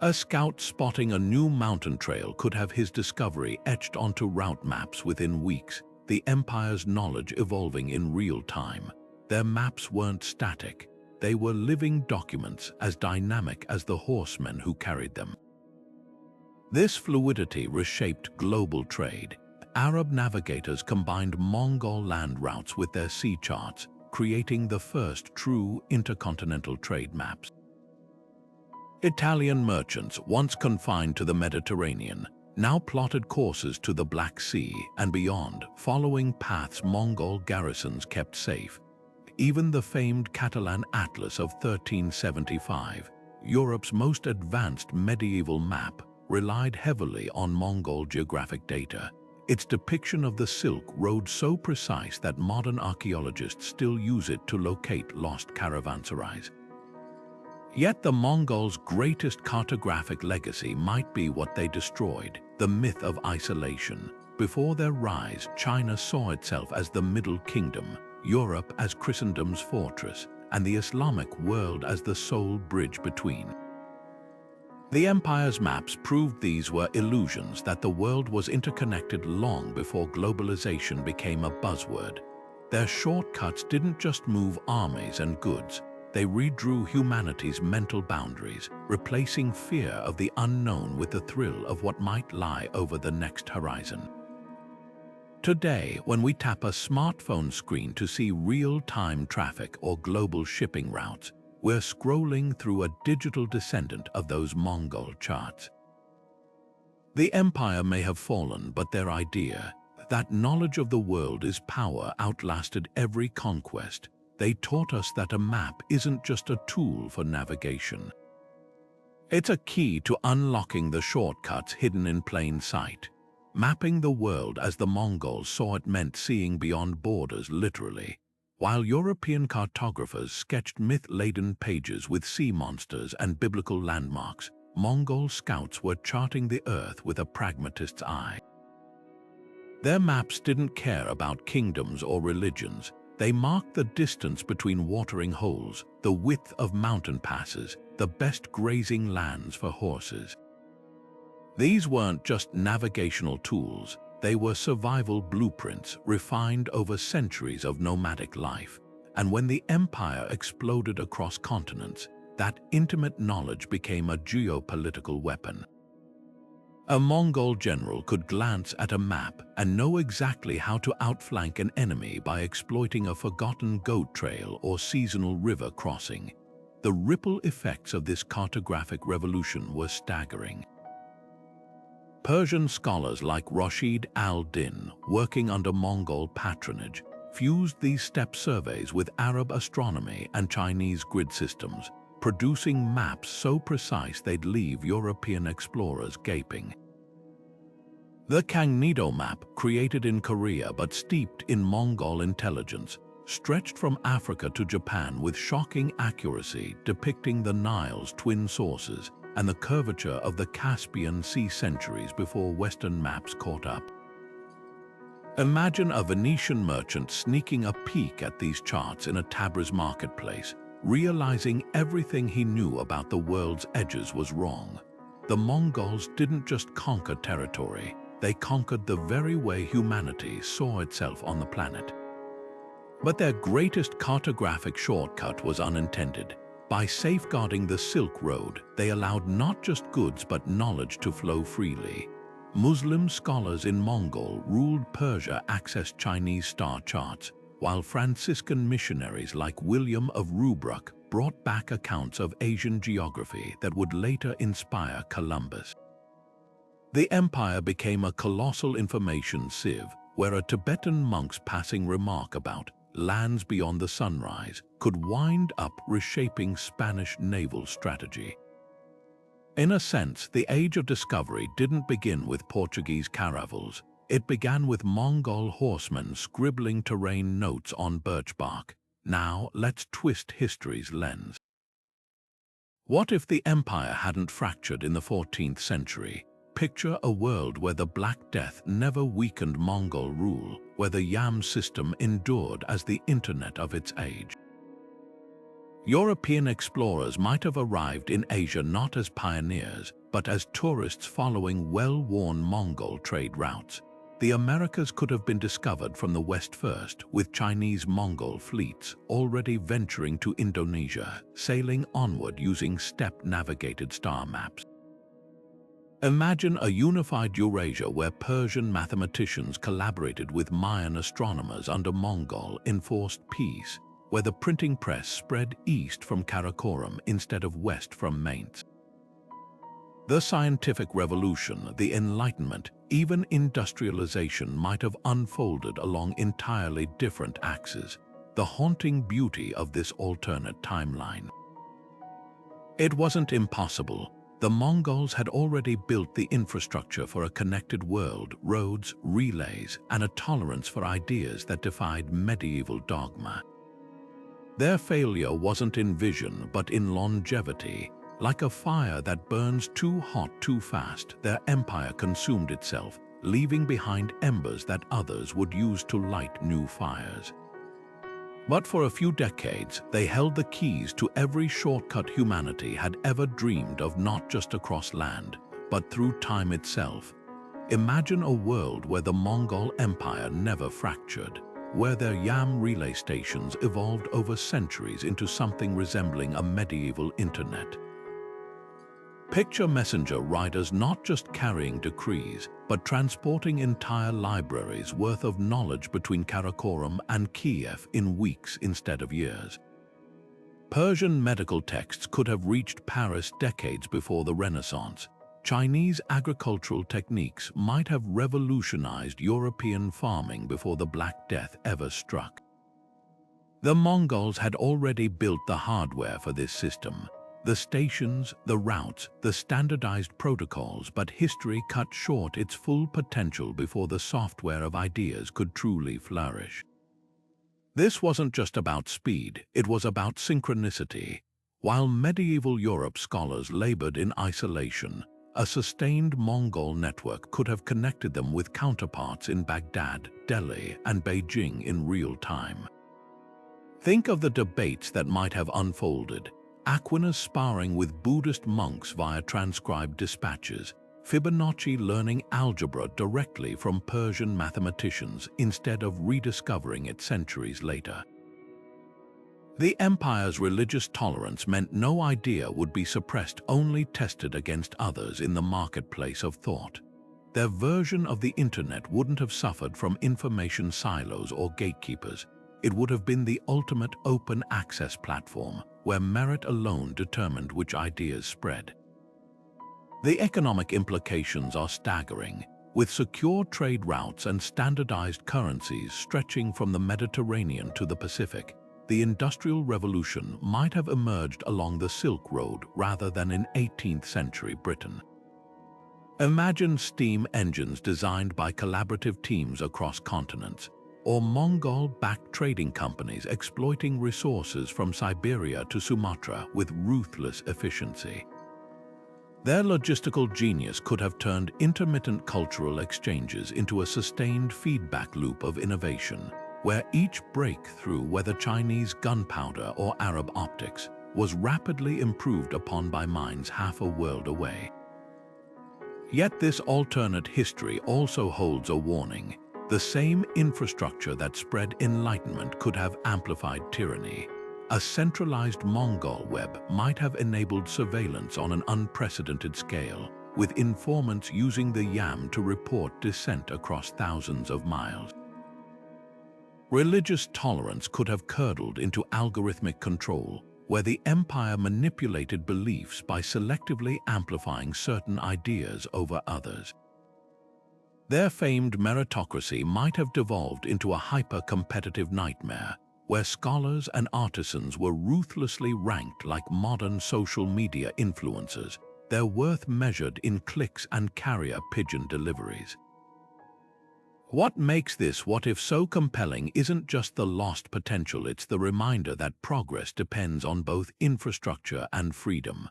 A scout spotting a new mountain trail could have his discovery etched onto route maps within weeks, the empire's knowledge evolving in real time. Their maps weren't static, they were living documents as dynamic as the horsemen who carried them. This fluidity reshaped global trade. Arab navigators combined Mongol land routes with their sea charts, creating the first true intercontinental trade maps. Italian merchants, once confined to the Mediterranean, now plotted courses to the Black Sea and beyond, following paths Mongol garrisons kept safe. Even the famed Catalan Atlas of 1375, Europe's most advanced medieval map, relied heavily on Mongol geographic data. Its depiction of the Silk Road so precise that modern archaeologists still use it to locate lost caravanserais. Yet the Mongols' greatest cartographic legacy might be what they destroyed, the myth of isolation. Before their rise, China saw itself as the Middle Kingdom, Europe as Christendom's fortress, and the Islamic world as the sole bridge between. The empire's maps proved these were illusions, that the world was interconnected long before globalization became a buzzword. Their shortcuts didn't just move armies and goods, they redrew humanity's mental boundaries, replacing fear of the unknown with the thrill of what might lie over the next horizon. Today, when we tap a smartphone screen to see real-time traffic or global shipping routes, we're scrolling through a digital descendant of those Mongol charts. The empire may have fallen, but their idea, that knowledge of the world is power, outlasted every conquest. They taught us that a map isn't just a tool for navigation. It's a key to unlocking the shortcuts hidden in plain sight. Mapping the world as the Mongols saw it meant seeing beyond borders literally. While European cartographers sketched myth-laden pages with sea monsters and biblical landmarks, Mongol scouts were charting the earth with a pragmatist's eye. Their maps didn't care about kingdoms or religions. They marked the distance between watering holes, the width of mountain passes, the best grazing lands for horses. These weren't just navigational tools, they were survival blueprints refined over centuries of nomadic life. And when the empire exploded across continents, that intimate knowledge became a geopolitical weapon. A Mongol general could glance at a map and know exactly how to outflank an enemy by exploiting a forgotten goat trail or seasonal river crossing. The ripple effects of this cartographic revolution were staggering. Persian scholars like Rashid al-Din, working under Mongol patronage, fused these steppe surveys with Arab astronomy and Chinese grid systems, producing maps so precise they'd leave European explorers gaping. The Kangnido map, created in Korea but steeped in Mongol intelligence, stretched from Africa to Japan with shocking accuracy, depicting the Nile's twin sources and the curvature of the Caspian Sea centuries before Western maps caught up. Imagine a Venetian merchant sneaking a peek at these charts in a Tabriz marketplace, realizing everything he knew about the world's edges was wrong. The Mongols didn't just conquer territory, they conquered the very way humanity saw itself on the planet. But their greatest cartographic shortcut was unintended. By safeguarding the Silk Road, they allowed not just goods but knowledge to flow freely. Muslim scholars in Mongol-ruled Persia accessed Chinese star charts, while Franciscan missionaries like William of Rubruck brought back accounts of Asian geography that would later inspire Columbus. The empire became a colossal information sieve, where a Tibetan monk's passing remark about lands beyond the sunrise could wind up reshaping Spanish naval strategy. In a sense, the age of discovery didn't begin with Portuguese caravels. It began with Mongol horsemen scribbling terrain notes on birch bark. Now, let's twist history's lens. What if the empire hadn't fractured in the 14th century? Picture a world where the Black Death never weakened Mongol rule, where the Yam system endured as the internet of its age. European explorers might have arrived in Asia not as pioneers, but as tourists following well-worn Mongol trade routes. The Americas could have been discovered from the west first, with Chinese-Mongol fleets already venturing to Indonesia, sailing onward using steppe-navigated star maps. Imagine a unified Eurasia where Persian mathematicians collaborated with Mayan astronomers under Mongol enforced peace, where the printing press spread east from Karakoram instead of west from Mainz. The scientific revolution, the Enlightenment, even industrialization might have unfolded along entirely different axes, the haunting beauty of this alternate timeline. It wasn't impossible. The Mongols had already built the infrastructure for a connected world, roads, relays, and a tolerance for ideas that defied medieval dogma. Their failure wasn't in vision, but in longevity. Like a fire that burns too hot too fast, their empire consumed itself, leaving behind embers that others would use to light new fires. But for a few decades, they held the keys to every shortcut humanity had ever dreamed of, not just across land, but through time itself. Imagine a world where the Mongol Empire never fractured, where their yam relay stations evolved over centuries into something resembling a medieval internet. Picture messenger riders not just carrying decrees, but transporting entire libraries worth of knowledge between Karakorum and Kiev in weeks instead of years. Persian medical texts could have reached Paris decades before the Renaissance. Chinese agricultural techniques might have revolutionized European farming before the Black Death ever struck. The Mongols had already built the hardware for this system. The stations, the routes, the standardized protocols, but history cut short its full potential before the software of ideas could truly flourish. This wasn't just about speed, it was about synchronicity. While medieval Europe scholars labored in isolation, a sustained Mongol network could have connected them with counterparts in Baghdad, Delhi, and Beijing in real time. Think of the debates that might have unfolded. Aquinas sparring with Buddhist monks via transcribed dispatches, Fibonacci learning algebra directly from Persian mathematicians instead of rediscovering it centuries later. The empire's religious tolerance meant no idea would be suppressed, only tested against others in the marketplace of thought. Their version of the internet wouldn't have suffered from information silos or gatekeepers. It would have been the ultimate open access platform, where merit alone determined which ideas spread. The economic implications are staggering, with secure trade routes and standardized currencies stretching from the Mediterranean to the Pacific. The Industrial Revolution might have emerged along the Silk Road rather than in 18th century Britain. Imagine steam engines designed by collaborative teams across continents, or Mongol-backed trading companies exploiting resources from Siberia to Sumatra with ruthless efficiency. Their logistical genius could have turned intermittent cultural exchanges into a sustained feedback loop of innovation, where each breakthrough, whether Chinese gunpowder or Arab optics, was rapidly improved upon by minds half a world away. Yet this alternate history also holds a warning. The same infrastructure that spread enlightenment could have amplified tyranny. A centralized Mongol web might have enabled surveillance on an unprecedented scale, with informants using the yam to report dissent across thousands of miles. Religious tolerance could have curdled into algorithmic control, where the empire manipulated beliefs by selectively amplifying certain ideas over others. Their famed meritocracy might have devolved into a hyper-competitive nightmare, where scholars and artisans were ruthlessly ranked like modern social media influencers, their worth measured in clicks and carrier pigeon deliveries. What makes this what if so compelling isn't just the lost potential, it's the reminder that progress depends on both infrastructure and freedom.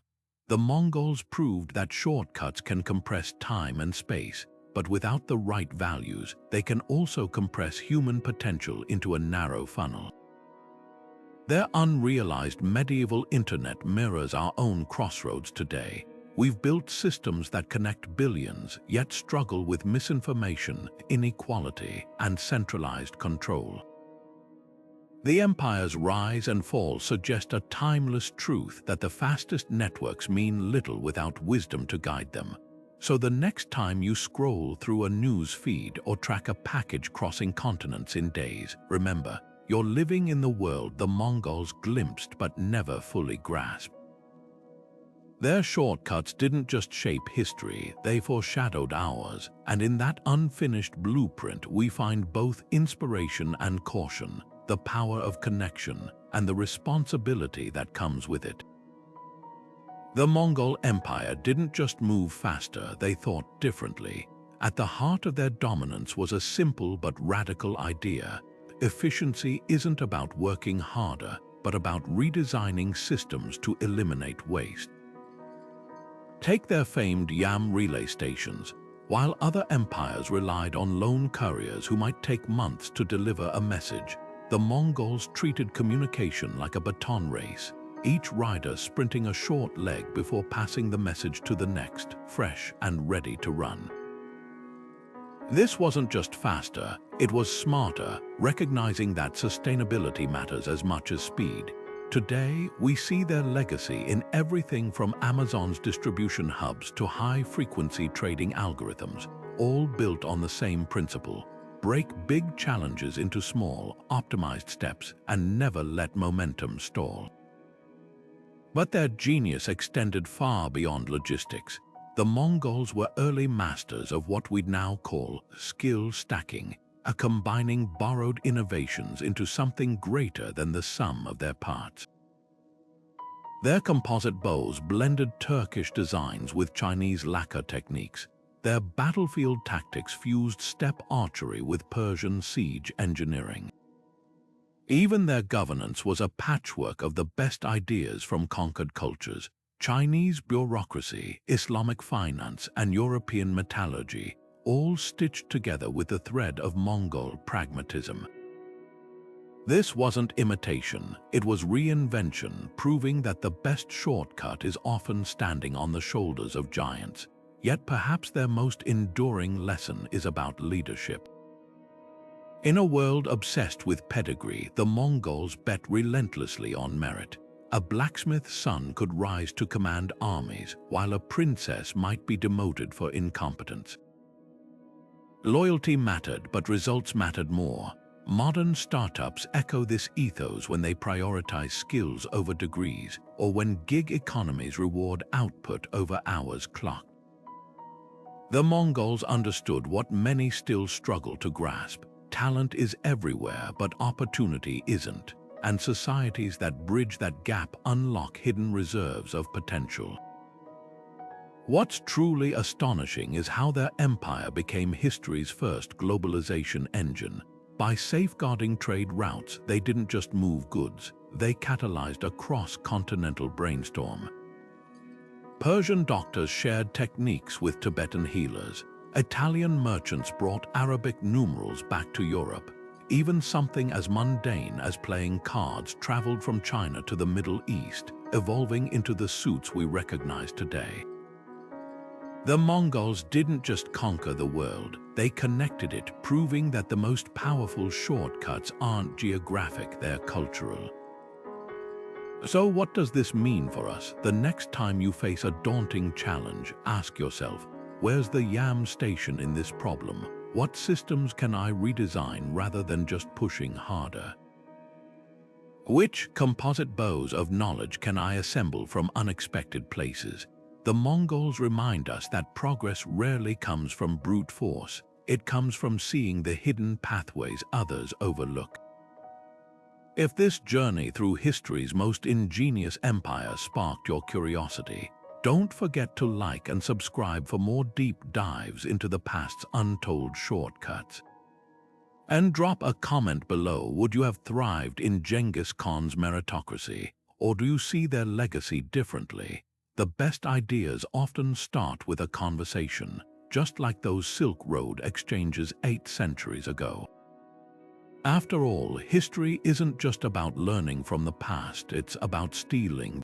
The Mongols proved that shortcuts can compress time and space, but without the right values, they can also compress human potential into a narrow funnel. Their unrealized medieval internet mirrors our own crossroads today. We've built systems that connect billions, yet struggle with misinformation, inequality, and centralized control. The empire's rise and fall suggest a timeless truth that the fastest networks mean little without wisdom to guide them. So the next time you scroll through a news feed or track a package crossing continents in days, remember, you're living in the world the Mongols glimpsed but never fully grasped. Their shortcuts didn't just shape history, they foreshadowed ours, and in that unfinished blueprint we find both inspiration and caution, the power of connection, and the responsibility that comes with it. The Mongol Empire didn't just move faster, they thought differently. At the heart of their dominance was a simple but radical idea. Efficiency isn't about working harder, but about redesigning systems to eliminate waste. Take their famed yam relay stations. While other empires relied on lone couriers who might take months to deliver a message, the Mongols treated communication like a baton race, each rider sprinting a short leg before passing the message to the next, fresh and ready to run. This wasn't just faster, it was smarter, recognizing that sustainability matters as much as speed. Today, we see their legacy in everything from Amazon's distribution hubs to high-frequency trading algorithms, all built on the same principle: break big challenges into small, optimized steps and never let momentum stall. But their genius extended far beyond logistics. The Mongols were early masters of what we'd now call skill stacking, a combining borrowed innovations into something greater than the sum of their parts. Their composite bows blended Turkish designs with Chinese lacquer techniques. Their battlefield tactics fused steppe archery with Persian siege engineering. Even their governance was a patchwork of the best ideas from conquered cultures: Chinese bureaucracy, Islamic finance, and European metallurgy, all stitched together with the thread of Mongol pragmatism. This wasn't imitation, it was reinvention, proving that the best shortcut is often standing on the shoulders of giants. Yet perhaps their most enduring lesson is about leadership. In a world obsessed with pedigree, the Mongols bet relentlessly on merit. A blacksmith's son could rise to command armies, while a princess might be demoted for incompetence. Loyalty mattered, but results mattered more. Modern startups echo this ethos when they prioritize skills over degrees, or when gig economies reward output over hours clocked. The Mongols understood what many still struggle to grasp: talent is everywhere, but opportunity isn't, and societies that bridge that gap unlock hidden reserves of potential. What's truly astonishing is how their empire became history's first globalization engine. By safeguarding trade routes, they didn't just move goods, they catalyzed a cross-continental brainstorm. Persian doctors shared techniques with Tibetan healers. Italian merchants brought Arabic numerals back to Europe. Even something as mundane as playing cards traveled from China to the Middle East, evolving into the suits we recognize today. The Mongols didn't just conquer the world, they connected it, proving that the most powerful shortcuts aren't geographic, they're cultural. So what does this mean for us? The next time you face a daunting challenge, ask yourself, where's the yam station in this problem? What systems can I redesign rather than just pushing harder? Which composite bows of knowledge can I assemble from unexpected places? The Mongols remind us that progress rarely comes from brute force. It comes from seeing the hidden pathways others overlook. If this journey through history's most ingenious empire sparked your curiosity, don't forget to like and subscribe for more deep dives into the past's untold shortcuts. And drop a comment below. Would you have thrived in Genghis Khan's meritocracy, or do you see their legacy differently? The best ideas often start with a conversation, just like those Silk Road exchanges 8 centuries ago. After all, history isn't just about learning from the past, it's about stealing